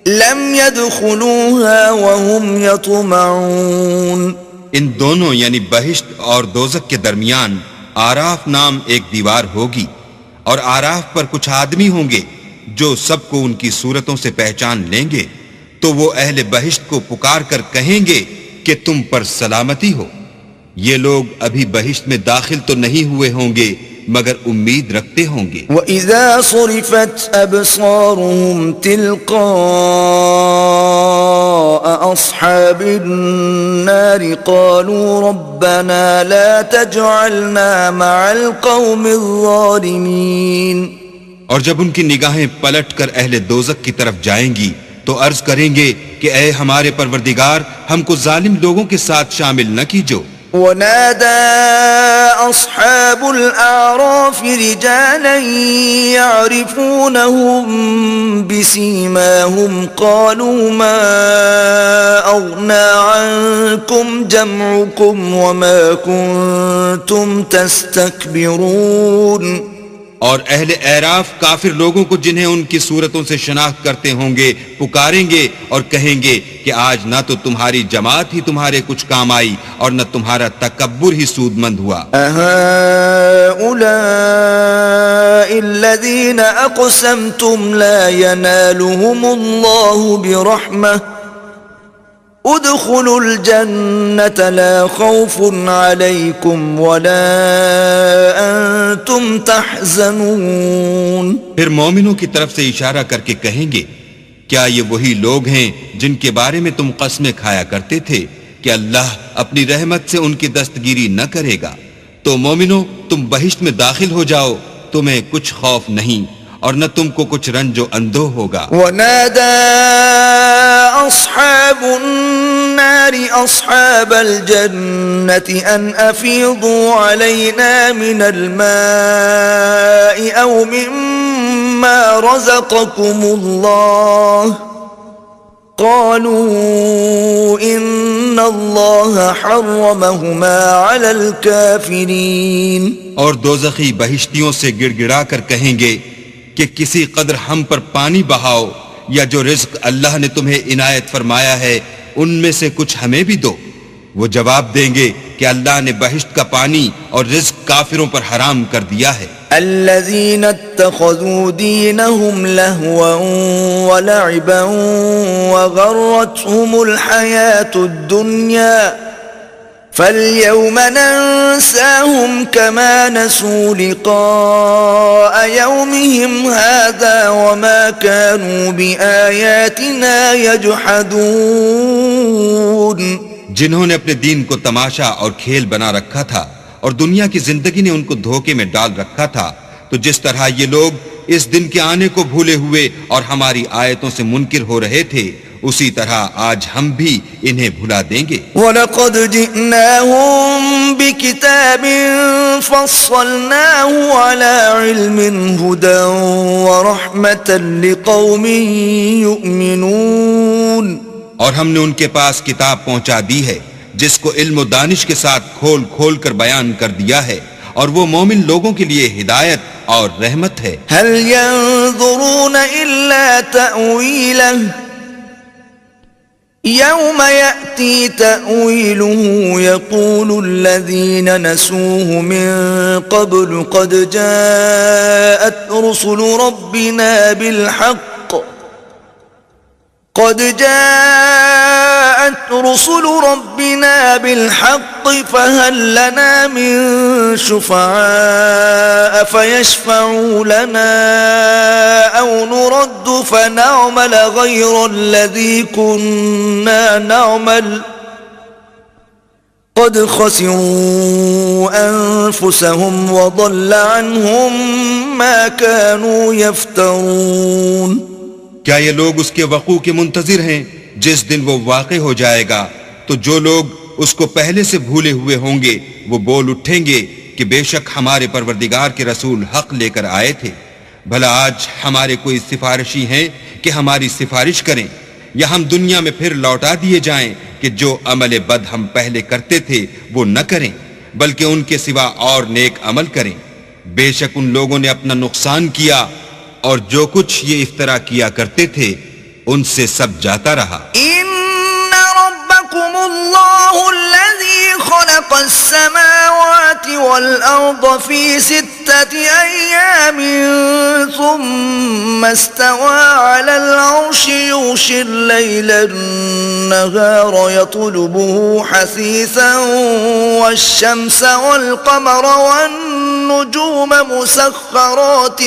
لم يدخلوها وهم يطمعون. ان دونوں یعنی بہشت اور دوزخ کے درمیان آراف نام ایک دیوار ہوگی، اور آراف پر کچھ آدمی ہوں گے جو سب کو ان کی صورتوں سے پہچان لیں گے، تو وہ اہل بہشت کو پکار کر کہیں گے کہ تم پر سلامتی ہو. یہ لوگ ابھی بہشت میں داخل تو نہیں ہوئے ہوں گے مگر امید رکھتے ہوں گے. وَإِذَا صُرِفَتْ أَبْصَارُهُمْ تِلْقَاءَ أَصْحَابِ النَّارِ قَالُوا رَبَّنَا لَا تَجْعَلْنَا مَعَ الْقَوْمِ الظَّالِمِينَ. اور جب ان کی نگاہیں پلٹ کر اہل دوزخ کی طرف جائیں گی تو عرض کریں گے کہ اے ہمارے پروردگار ہم کو ظالم لوگوں کے ساتھ شامل نہ کیجو. ونادى أصحاب الأعراف رجالا يعرفونهم بسيماهم قالوا ما أغنى عنكم جمعكم وما كنتم تستكبرون. اور اہل اعراف کافر لوگوں کو جنہیں ان کی صورتوں سے شناخت کرتے ہوں گے پکاریں گے اور کہیں گے کہ آج نہ تو تمہاری جماعت ہی تمہارے کچھ کام آئی اور نہ تمہارا تکبر ہی سود مند ہوا. أهؤلاء الذين أقسمتم لا ينالهم الله برحمة ادخلوا الجنة لا خوف عليكم ولا أنتم تحزنون. پھر مومنوں کی طرف سے اشارہ کر کے کہیں گے کیا یہ وہی لوگ ہیں جن کے بارے میں تم قسمیں کھایا کرتے تھے کہ اللہ اپنی رحمت سے ان کی دستگیری نہ کرے گا؟ تو مومنوں تم بہشت میں داخل ہو جاؤ، تمہیں کچھ خوف نہیں اور نہ تم کو کچھ رنج و اندوہ ہوگا. ونادى أصحاب النار أصحاب الجنة أن أفيضوا علينا من الماء أو مما رزقكم الله قالوا إن الله حرمهما على الكافرين. اور دوزخی بہشتیوں سے گڑ گڑا کر کہیں گے کہ کسی قدر ہم پر پانی بہاؤ یا جو رزق اللہ نے تمہیں عنایت فرمایا ہے ان میں سے کچھ ہمیں بھی دو. وہ جواب دیں گے کہ اللہ نے بہشت کا پانی اور رزق کافروں پر حرام کر دیا ہے. الذين اتخذوا دينهم لهوا ولعبا وغرتهم الحياة الدنيا فاليوم ننساهم كما نسوا لقاء يومهم هذا وما كانوا بآياتنا يجحدون. جنہوں نے اپنے دین کو تماشا اور کھیل بنا رکھا تھا اور دنیا کی زندگی نے ان کو دھوکے میں ڈال رکھا تھا، تو جس طرح یہ لوگ اس دن کے آنے کو بھولے ہوئے اور ہماری آیتوں سے منکر ہو رہے تھے، اسی طرح آج ہم بھی انہیں بھلا دیں گے. وَلَقَدْ جِئْنَاهُمْ بِكِتَابٍ فَصَّلْنَاهُ عَلَى عِلْمٍ هُدًى وَرَحْمَةً لِقَوْمٍ يُؤْمِنُونَ. اور ہم نے ان کے پاس کتاب پہنچا دی ہے جس کو علم و دانش کے ساتھ کھول کھول کر بیان کر دیا ہے، اور وہ مومن لوگوں کے لیے ہدایت اور رحمت ہے. هل ينظرون إلا تأويله يوم يأتي تأويله يقول الذين نسوه من قبل قد جاءت رسل ربنا بالحق فهل لنا من شفعاء فيشفعوا لنا أو نرد فنعمل غير الذي كنا نعمل قد خسروا أنفسهم وضل عنهم ما كانوا يفترون. کیا یہ لوگ اس کے وقوع کے منتظر ہیں جس دن وہ واقع ہو جائے گا؟ تو جو لوگ اس کو پہلے سے بھولے ہوئے ہوں گے وہ بول اٹھیں گے کہ بے شک ہمارے پروردگار کے رسول حق لے کر آئے تھے. بھلا آج ہمارے کوئی سفارشی ہیں کہ ہماری سفارش کریں، یا ہم دنیا میں پھر لوٹا دیے جائیں کہ جو عمل بد ہم پہلے کرتے تھے وہ نہ کریں بلکہ ان کے سوا اور نیک عمل کریں. بے شک ان لوگوں نے اپنا نقصان کیا اور جو کچھ یہ افترا کیا کرتے تھے ان سے سب جاتا رہا. ان ربکم اللہ الذی خلق السماوات والارض فی 6 ایام ثم استوى على العرش يغشي الليل النهار يطلبه حثيثا والشمس والقمر والنجوم مسخرات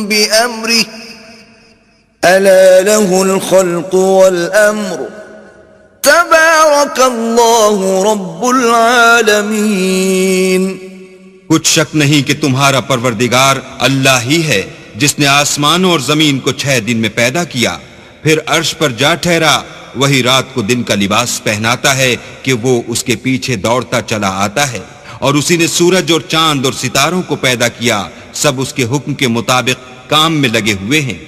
بأمره ألا له الخلق والأمر تبارك الله رب العالمين. کچھ شک نہیں کہ تمہارا پروردگار اللہ ہی ہے جس نے آسمانوں اور زمین کو 6 دن میں پیدا کیا، پھر عرش پر جا ٹھہرا. وہی رات کو دن کا لباس پہناتا ہے کہ وہ اس کے پیچھے دوڑتا چلا آتا ہے، اور اسی نے سورج اور چاند اور ستاروں کو پیدا کیا، سب اس کے حکم کے مطابق کام میں لگے ہوئے ہیں.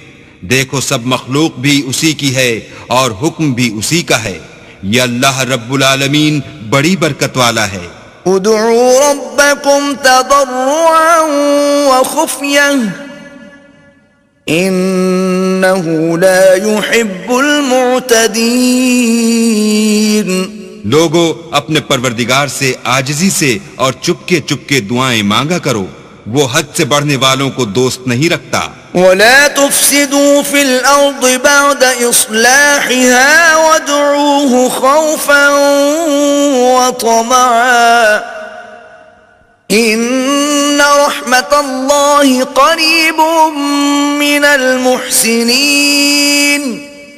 دیکھو سب مخلوق بھی اسی کی ہے اور حکم بھی اسی کا ہے. یہ اللہ رب العالمین بڑی برکت والا ہے. ادعوا ربكم تضرعا وخفية إنه لا يحب المعتدين. لوگو اپنے پروردگار سے عاجزی سے اور چپکے چپکے دعائیں مانگا کرو، وہ حد سے بڑھنے والوں کو دوست نہیں رکھتا. ولا تفسدوا في الأرض بعد إصلاحها وادعوه خوفا وطمعا إن رحمة الله قريب من المحسنين.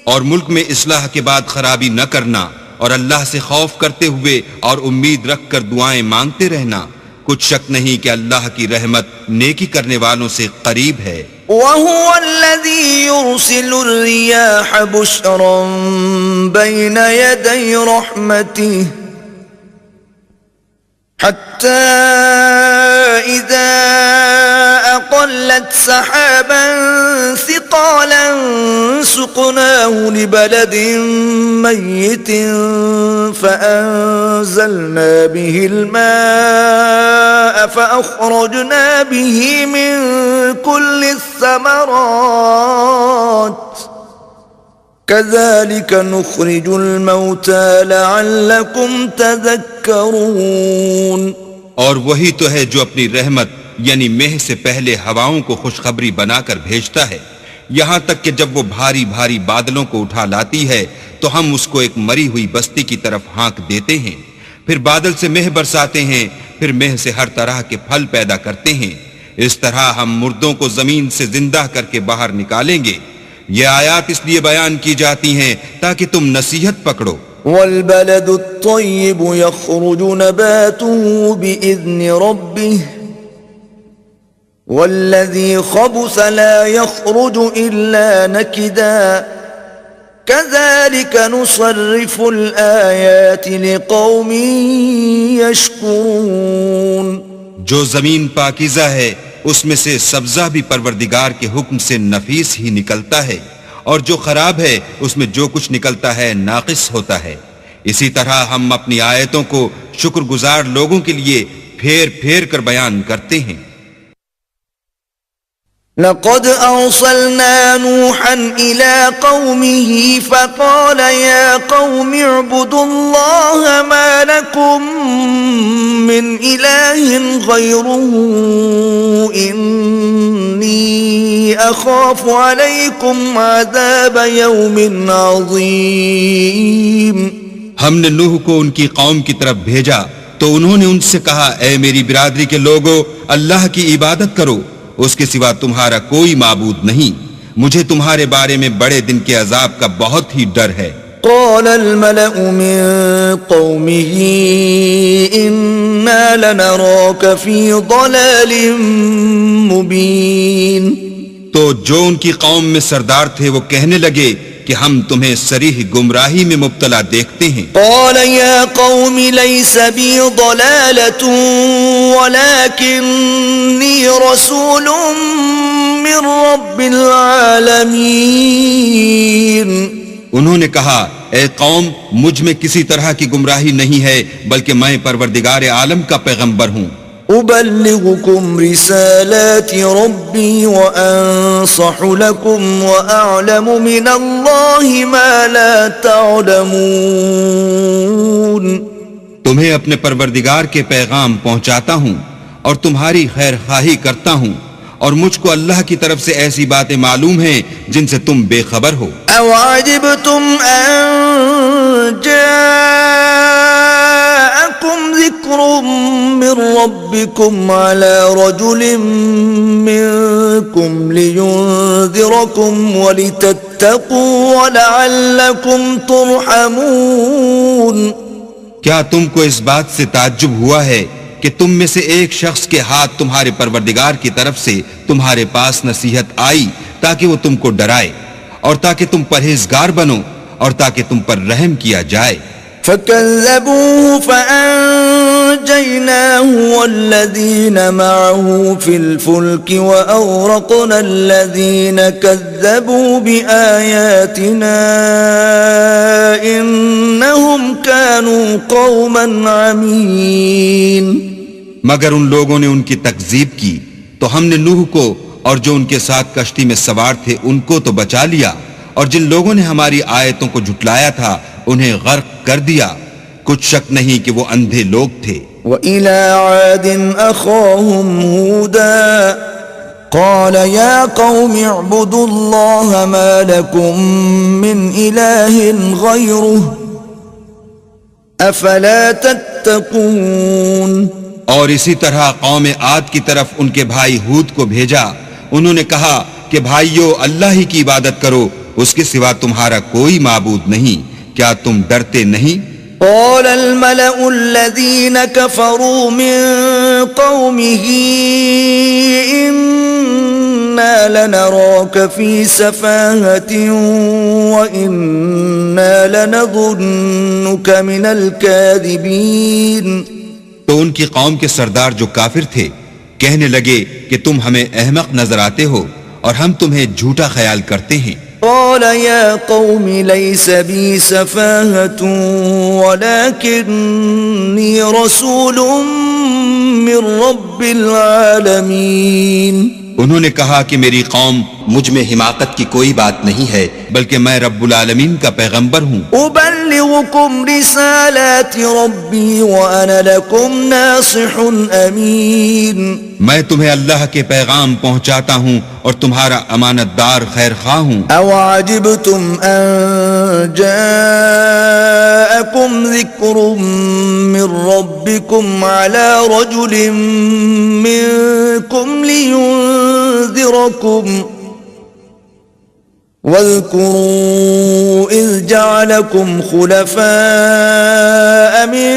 اور ملک میں اصلاح کے بعد خرابی نہ کرنا اور اللہ سے خوف کرتے ہوئے اور امید رکھ کر دعائیں مانگتے رہنا. کچھ شک نہیں کہ اللہ کی رحمت نیکی کرنے والوں سے قریب ہے. وَهُوَ الَّذِي يُرْسِلُ الرِّيَاحَ بُشْرًا بَيْنَ يَدَيْ رَحْمَتِهِ حَتَّى إِذَا أَقَلَّتْ سَحَابًا ثِقَالًا سُقْنَاهُ لِبَلَدٍ مَيِّتٍ فَأَنزَلْنَا بِهِ الْمَاءَ فَأَخْرَجْنَا بِهِ مِن كُلِّ الثَّمَرَاتِ كَذَلِكَ نُخْرِجُ الْمَوْتَى لَعَلَّكُمْ تَذَكَّرُونَ. اور وہی تو ہے جو اپنی رحمت یعنی مہ سے پہلے ہواؤں کو خوشخبری بنا کر بھیجتا ہے، یہاں تک کہ جب وہ بھاری بھاری بادلوں کو اٹھا لاتی ہے تو ہم اس کو ایک مری ہوئی بستی کی طرف ہانک دیتے ہیں، پھر بادل سے مہ برساتے ہیں، پھر مہ سے ہر طرح کے پھل پیدا کرتے ہیں، اس طرح ہم مردوں کو زمین سے زندہ کر کے باہر نکالیں گے۔ یہ آیات اس لیے بیان کی جاتی ہیں تاکہ تم نصیحت پکڑو۔ والبلد الطيب يخرج نباته بإذن ربه والذي خبث لا يخرج إلا نكدا كذلك نصرف الآيات لقوم يشكرون۔ جو زمین پاکیزہ ہے اس میں سے سبزہ بھی پروردگار کے حکم سے نفیس ہی نکلتا ہے، اور جو خراب ہے اس میں جو کچھ نکلتا ہے ناقص ہوتا ہے۔ اسی طرح ہم اپنی آیتوں کو شکر گزار لوگوں کے لیے پھیر پھیر کر بیان کرتے ہیں۔ لقد أرسلنا نوحا إلى قومه فقال يا قوم اعبدوا الله ما لكم من إله غيره إني أخاف عليكم عذاب يوم عظيم۔ ہم نے نوح کو ان کی قوم کی طرف بھیجا تو انہوں نے ان سے کہا، اے میری برادری کے لوگو، اللہ کی عبادت کرو، اس کے سوا تمہارا کوئی معبود نہیں، مجھے تمہارے بارے میں بڑے دن کے عذاب کا بہت ہی ڈر ہے۔ قال الملأ من قومه إنا لنراك في ضلال مبين۔ تو جو ان کی قوم میں سردار تھے وہ کہنے لگے کہ ہم تمہیں صریح گمراہی میں مبتلا دیکھتے ہیں۔ قال يا قوم ليس بي ضلالة ولكني رسول من رب العالمين۔ انہوں نے کہا، اے قوم، مجھ میں کسی طرح کی گمراہی نہیں ہے، بلکہ میں پروردگار عالم کا پیغمبر ہوں۔ أبلغكم رسالات ربي وأنصح لكم وأعلم من الله ما لا تعلمون۔ تمہیں اپنے پروردگار کے پیغام پہنچاتا ہوں اور تمہاری خیر خواہی کرتا ہوں، اور مجھ کو اللہ کی طرف سے ایسی باتیں معلوم ہیں جن سے تم بے خبر ہو۔ أَوَعَجِبْتُمْ أَن جَاءَكُمْ ذِكْرٌ مِّن رَّبِّكُمْ عَلَى رَجُلٍ مِّنكُمْ لِيُنذِرَكُمْ وَلِتَتَّقُوا وَلَعَلَّكُمْ تُرْحَمُونَ۔ کیا تم کو اس بات سے تعجب ہوا ہے کہ تم میں سے ایک شخص کے ہاتھ تمہارے پروردگار کی طرف سے تمہارے پاس نصیحت آئی تاکہ وہ تم کو ڈرائے، اور تاکہ تم پرہیزگار بنو، اور تاکہ تم پر رحم کیا جائے۔ فَكَذَّبُوهُ فَأَنجَيْنَاهُ وَالَّذِينَ مَعَهُ فِي الْفُلْكِ وَأَغْرَقْنَا الَّذِينَ كَذَّبُوا بِآيَاتِنَا إِنَّهُمْ كَانُوا قَوْمًا عَمِينَ۔ مگر ان لوگوں نے ان کی تکذیب کی تو ہم نے نوح کو اور جو ان کے ساتھ کشتی میں سوار تھے ان کو تو بچا لیا، اور جن لوگوں نے ہماری آیتوں کو جھٹلایا تھا انہیں غرق کر دیا، کچھ شک نہیں کہ وہ اندھے لوگ تھے۔ وَإِلَى عَادٍ أَخَاهُمْ هُودًا قَالَ يَا قَوْمِ اعْبُدُوا اللَّهَ مَا لَكُمْ مِنْ إِلَٰهٍ غَيْرُهُ أَفَلَا تَتَّقُونَ۔ اور اسی طرح قوم عاد کی طرف ان کے بھائی ہود کو بھیجا، انہوں نے کہا کہ بھائیو، اللہ ہی کی عبادت کرو، اس کے سوا تمہارا کوئی معبود نہیں، کیا تم ڈرتے نہیں؟ قال الملأ الذين كفروا من قومه إنا لنراك في سفاهة وإنا لنظنك من الكاذبين۔ تو ان کی قوم کے سردار جو کافر تھے کہنے لگے کہ تم ہمیں احمق نظر آتے ہو اور ہم تمہیں جھوٹا خیال کرتے ہیں۔ قال يا قوم ليس بي سفاهة ولكني رسول من رب العالمين۔ انہوں نے کہا کہ میری قوم مجھ میں حماقت کی کوئی بات نہیں ہے، بلکہ میں رب العالمین کا پیغمبر ہوں۔ أبلغكم رسالات ربي وأنا لكم ناصح أمين۔ میں تمہیں اللہ کے پیغام پہنچاتا ہوں اور تمہارا امانت دار خیر خواہ ہوں۔ أوعجبتم أن جاءكم ذكر من ربكم على رجل منكم لينذركم واذكروا إذ جعلكم خلفاء من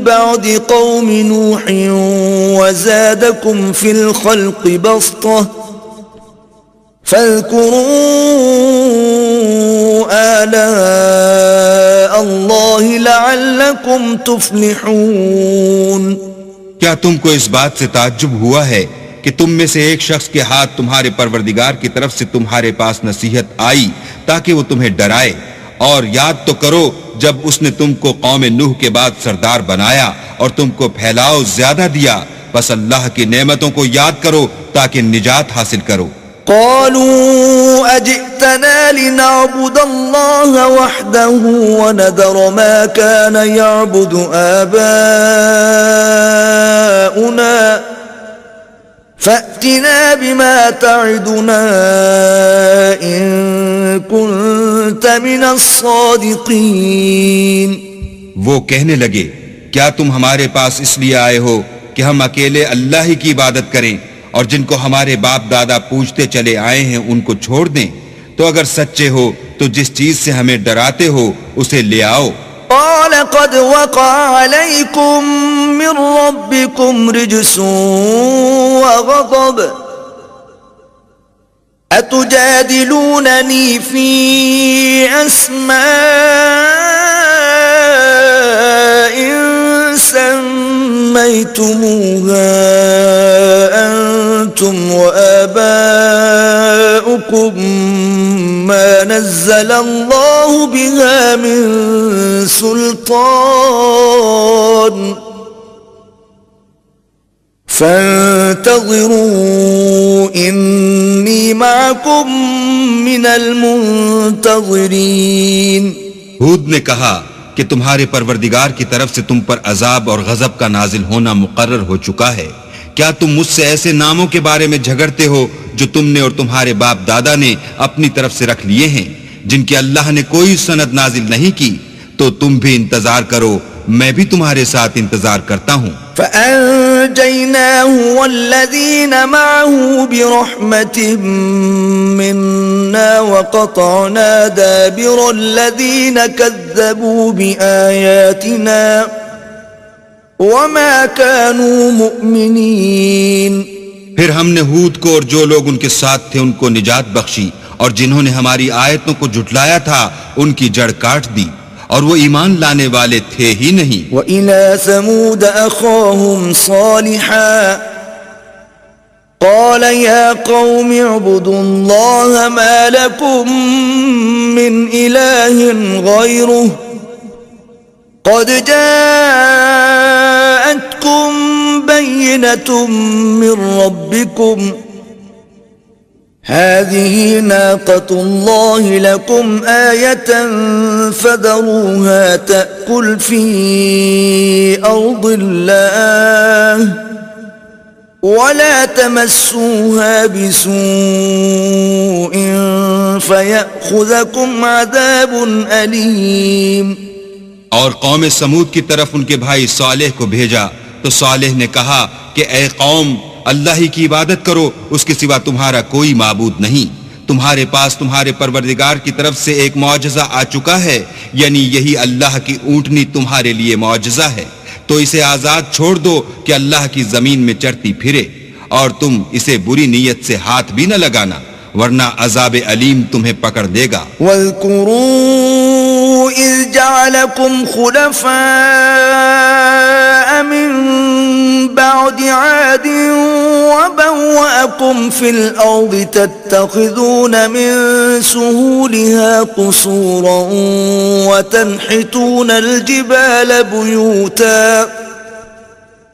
بعد قوم نوح وزادكم في الخلق بسطة فاذكروا آلاء الله لعلكم تفلحون۔ کیا تم کو اس بات سے تعجب ہوا ہے کہ تم میں سے ایک شخص کے ہاتھ تمہارے پروردگار کی طرف سے تمہارے پاس نصیحت آئی تاکہ وہ تمہیں ڈرائے؟ اور یاد تو کرو جب اس نے تم کو قوم نوح کے بعد سردار بنایا اور تم کو پھیلاؤ زیادہ دیا، بس اللہ کی نعمتوں کو یاد کرو تاکہ نجات حاصل کرو۔ قالوا أجئتنا لنعبد الله وحده ونذر ما كان يعبد آباؤنا فأتنا بما تعدنا إن كنت من الصادقين۔ وہ کہنے لگے کیا تم ہمارے پاس اس لیے آئے ہو کہ ہم اکیلے اللہ ہی کی عبادت کریں اور جن کو ہمارے باپ دادا پوجتے چلے آئے ہیں ان کو چھوڑ دیں؟ تو اگر سچے ہو تو جس چیز سے ہمیں ڈراتے ہو اسے لے آؤ۔ قال قد وقع عليكم من ربكم رجس وغضب أتجادلونني في أسماء سميتموها أنتم وآباؤكم ما نزل الله بها من سلطان فانتظروا إني معكم من المنتظرين۔ ہود نے کہا کہ تمہارے پروردگار کی طرف سے تم پر عذاب اور غضب کا نازل ہونا مقرر ہو چکا ہے۔ کیا تم مجھ سے ایسے ناموں کے بارے میں جھگڑتے ہو جو تم نے اور تمہارے باپ دادا نے اپنی طرف سے رکھ لیے ہیں جن کی اللہ نے کوئی سند نازل نہیں کی؟ تو تم بھی انتظار کرو، میں بھی تمہارے ساتھ انتظار کرتا ہوں۔ فأنجيناه والذين معه برحمة منا وقطعنا دابر الذين كذبوا بآياتنا وما كانوا مؤمنين۔ پھر ہم نے ہود کو اور جو لوگ ان کے ساتھ تھے ان کو نجات بخشی، اور جنہوں نے ہماری آیتوں کو جھٹلایا تھا ان کی جڑ کاٹ دی، اور وہ ایمان لانے والے تھے ہی نہیں۔ وَإِلَى ثَمُودَ أَخَاهُمْ صَالِحًا قَالَ يَا قَوْمِ اعْبُدُوا اللَّهَ مَا لَكُمْ مِنْ إِلَٰهٍ غَيْرُهُ قَدْ جَاءَتْكُمْ بَيِّنَةٌ مِّن رَّبِّكُمْ هذه ناقة الله لكم آية فذروها تأكل في أرض الله ولا تمسوها بسوء فيأخذكم عذاب أليم۔ اور قوم سمود کی طرف ان کے بھائی صالح کو بھیجا تو صالح نے کہا کہ اے قوم، اللہ ہی کی عبادت کرو، اس کے سوا تمہارا کوئی معبود نہیں۔ تمہارے پاس تمہارے پروردگار کی طرف سے ایک معجزہ آ چکا ہے، یعنی یہی اللہ کی اونٹنی تمہارے لیے معجزہ ہے، تو اسے آزاد چھوڑ دو کہ اللہ کی زمین میں چرتی پھرے، اور تم اسے بری نیت سے ہاتھ بھی نہ لگانا ورنہ عذاب علیم تمہیں پکڑ لے گا۔ وَاذْكُرُوا إِذْ جَعَلَكُمْ خُلَفَاءَ مِنْ بَعْدِ عَادٍ وَبَوَّأَكُمْ فِي الْأَرْضِ تَتَّخِذُونَ مِنْ سُهُولِهَا قُصُورًا وَتَنْحِتُونَ الْجِبَالَ بُيُوتًا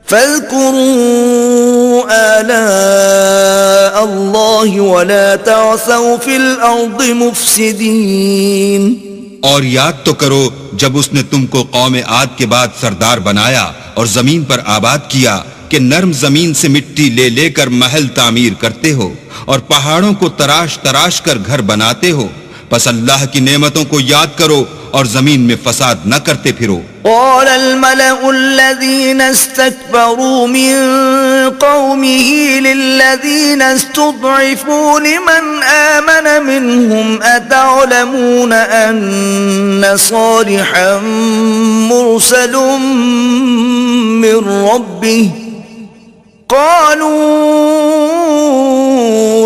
فَاذْكُرُوا آلاء الله ولا تعثوا في الأرض مفسدين. اور یاد تو کرو جب اس نے تم کو قوم عاد کے بعد سردار بنایا اور زمین پر آباد کیا کہ نرم زمین سے مٹی لے لے کر محل تعمیر کرتے ہو اور پہاڑوں کو تراش تراش کر گھر بناتے ہو. پس اللہ کی نعمتوں کو یاد کرو اور زمین میں فساد نہ کرتے پھرو. قال الملأ الذين استكبروا من قومه للذين استضعفوا لمن آمن منهم أتعلمون أن صالحا مرسل من ربه قالوا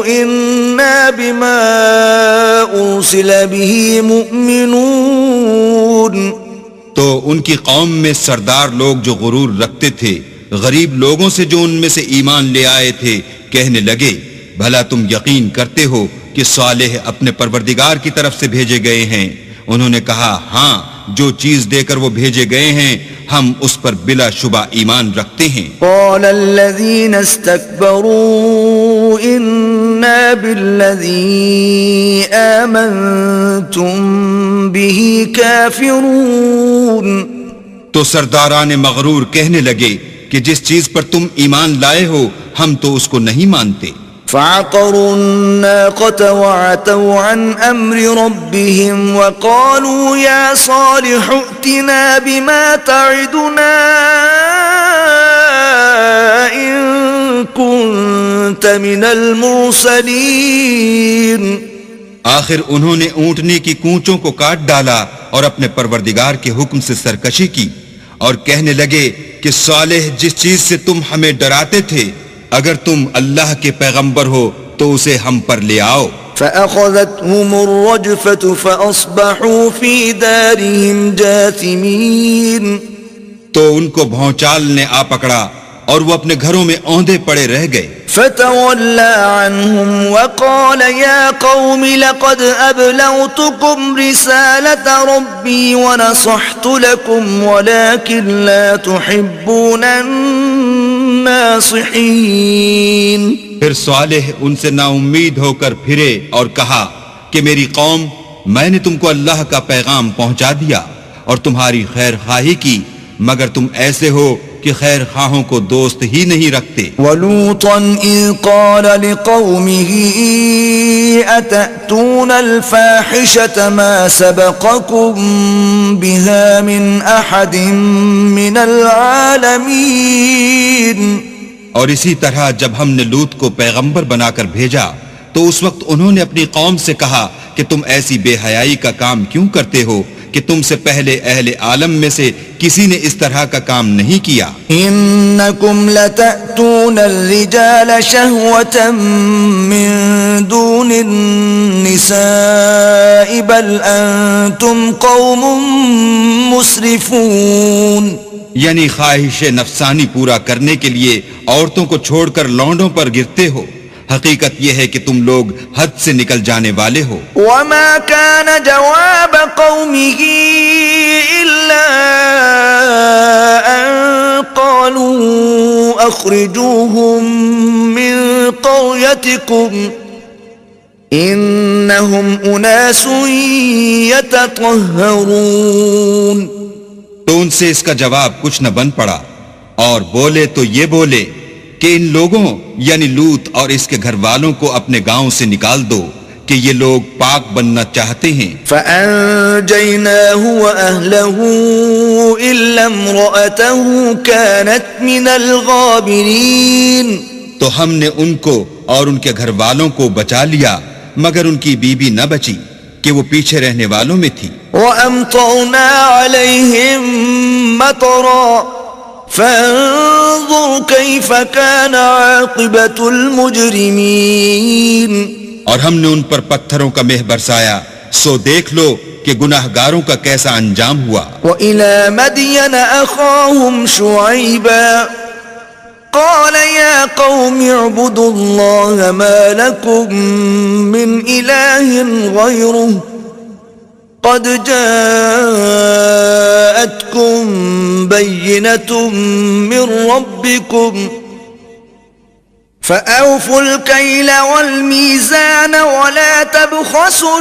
إنا بما أرسل به مؤمنون. تو ان کی قوم میں سردار لوگ جو غرور رکھتے تھے غریب لوگوں سے جو ان میں سے ایمان لے آئے تھے کہنے لگے بھلا تم یقین کرتے ہو کہ صالح اپنے پروردگار کی طرف سے بھیجے گئے ہیں؟ انہوں نے کہا ہاں، جو چیز دے کر وہ بھیجے گئے ہیں ہم اس پر بلا شبہ ایمان رکھتے ہیں. قال الذين استكبروا إنا بالذي آمنتم به كافرون. تو سرداران مغرور کہنے لگے کہ جس چیز پر تم ایمان لائے ہو ہم تو اس کو نہیں مانتے. فعقروا الناقة وعتوا عن أمر ربهم وقالوا يا صالح ائتنا بما تعدنا إن كنت من المرسلين. آخر انہوں نے اونٹنے کی کونچوں کو کاٹ ڈالا اور اپنے پروردگار کے حکم سے سرکشی کی اور کہنے لگے کہ صالح جس چیز سے تم ہمیں ڈراتے تھے اگر تم اللہ کے پیغمبر ہو تو اسے ہم پر لے آؤ. فأخذتهم الرجفة فأصبحوا في دارهم جاثمين. تو ان کو بھونچال نے آ پکڑا اور وہ اپنے گھروں میں اوندے پڑے رہ گئے. فتولى عنهم وقال يا قوم لقد أبلغتكم رسالة ربي ونصحت لكم ولكن لا تحبون الناصحين. پھر صالح ان سے نا امید ہو کر پھرے اور کہا کہ میری قوم، میں نے تم کو اللہ کا پیغام پہنچا دیا اور تمہاری خیر خواہی کی، مگر تم ایسے ہو کہ خیر خواہوں کو دوست ہی نہیں رکھتے. وَلُوطًا إِذْ قَالَ لِقَوْمِهِ أَتَأْتُونَ الْفَاحِشَةَ مَا سَبَقَكُمْ بِهَا مِنْ أَحَدٍ مِنَ الْعَالَمِينَ. اور اسی طرح جب ہم نے لوط کو پیغمبر بنا کر بھیجا تو اس وقت انہوں نے اپنی قوم سے کہا کہ تم ایسی بے حیائی کا کام کیوں کرتے ہو کہ تم سے پہلے اہل عالم میں سے کسی نے اس طرح کا کام نہیں کیا. انکم لتأتون الرجال شہوة من دون النساء بل انتم قوم مسرفون. یعنی خواہش نفسانی پورا کرنے کے لیے عورتوں کو چھوڑ کر لونڈوں پر گرتے ہو. حقیقت یہ ہے کہ تم لوگ حد سے نکل جانے والے ہو. وما كان جواب قومه إلا أن قالوا أخرجوهم من قريتكم إنهم أناس يتطهرون. تو ان سے اس کا جواب کچھ نہ بن پڑا اور بولے تو یہ بولے کہ ان لوگوں یعنی لوط اور اس کے گھر والوں کو اپنے گاؤں سے نکال دو کہ یہ لوگ پاک بننا چاہتے ہیں. فَأَنْجَيْنَاهُ وَأَهْلَهُ إِلَّا امْرَأَتَهُ كَانَتْ مِنَ الْغَابِرِينَ. تو ہم نے ان کو اور ان کے گھر والوں کو بچا لیا مگر ان کی بیوی نہ بچی کہ وہ پیچھے رہنے والوں میں تھی. وَأَمْطَرْنَا عَلَيْهِمْ مَطَرًا فانظر كيف كان عاقبة المجرمين. اور ہم نے ان پر پتھروں کا مہ برسایا سو دیکھ لو کہ گناہگاروں کا کیسا انجام ہوا. وإلى مدين أخاهم شعيبا قال يا قوم اعبدوا الله ما لكم من إله غيره قد جاءتكم بينة من ربكم فأوفوا الكيل والميزان ولا تبخسوا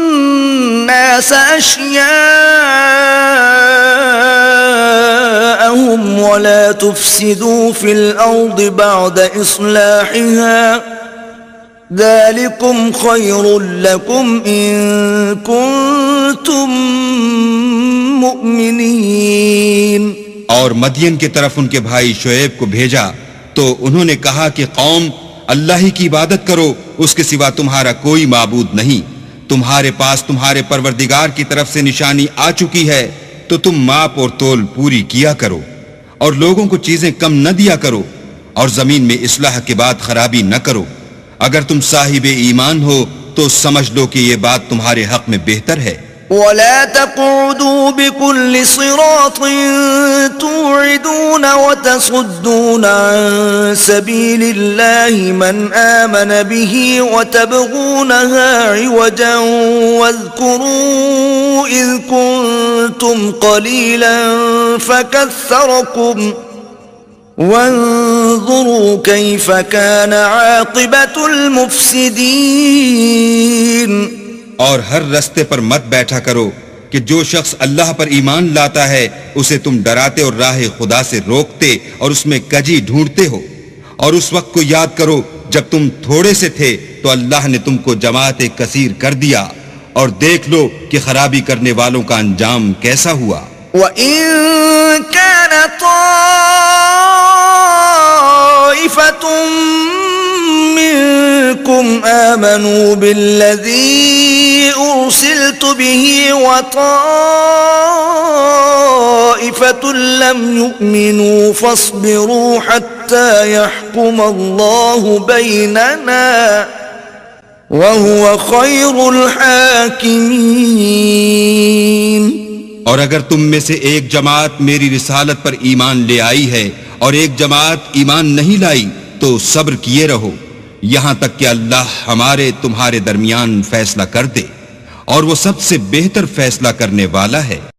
الناس أشياءهم ولا تفسدوا في الأرض بعد إصلاحها ذلكم خير لكم إن كنتم مؤمنين. اور مدین کی طرف ان کے بھائی شعیب کو بھیجا تو انہوں نے کہا کہ قوم اللہ ہی کی عبادت کرو، اس کے سوا تمہارا کوئی معبود نہیں. تمہارے پاس تمہارے پروردگار کی طرف سے نشانی آ چکی ہے تو تم ماپ اور تول پوری کیا کرو اور لوگوں کو چیزیں کم نہ دیا کرو اور زمین میں اصلاح کے بعد خرابی نہ کرو. اگر تم صاحب ایمان ہو تو سمجھ لو کہ یہ بات تمہارے حق میں بہتر ہے. ولا تقعدوا بكل صراط توعدون وتصدون عن سبيل الله من آمن به وتبغونها عوجا واذكروا إذ كنتم قليلا فكثركم وانظروا كيف كان عاقبة المفسدين. اور ہر رستے پر مت بیٹھا کرو کہ جو شخص اللہ پر ایمان لاتا ہے اسے تم ڈراتے اور راہ خدا سے روکتے اور اس میں کجی ڈھونڈتے ہو. اور اس وقت کو یاد کرو جب تم تھوڑے سے تھے تو اللہ نے تم کو جماعت کثیر کر دیا، اور دیکھ لو کہ خرابی کرنے والوں کا انجام کیسا ہوا. وَإِن كَانَ طَائِفَةٌ مِّنكُمْ آمَنُوا بِالَّذِي أُرْسِلْتُ بِهِ وَطَائِفَةٌ لَّمْ يُؤْمِنُوا فَاصْبِرُوا حَتَّى يَحْكُمَ اللَّهُ بَيْنَنَا وَهُوَ خَيْرُ الْحَاكِمِينَ. اور اگر تم میں سے ایک جماعت میری رسالت پر ایمان لے آئی ہے اور ایک جماعت ایمان نہیں لائی تو صبر کیے رہو یہاں تک کہ اللہ ہمارے تمہارے درمیان فیصلہ کر دے، اور وہ سب سے بہتر فیصلہ کرنے والا ہے.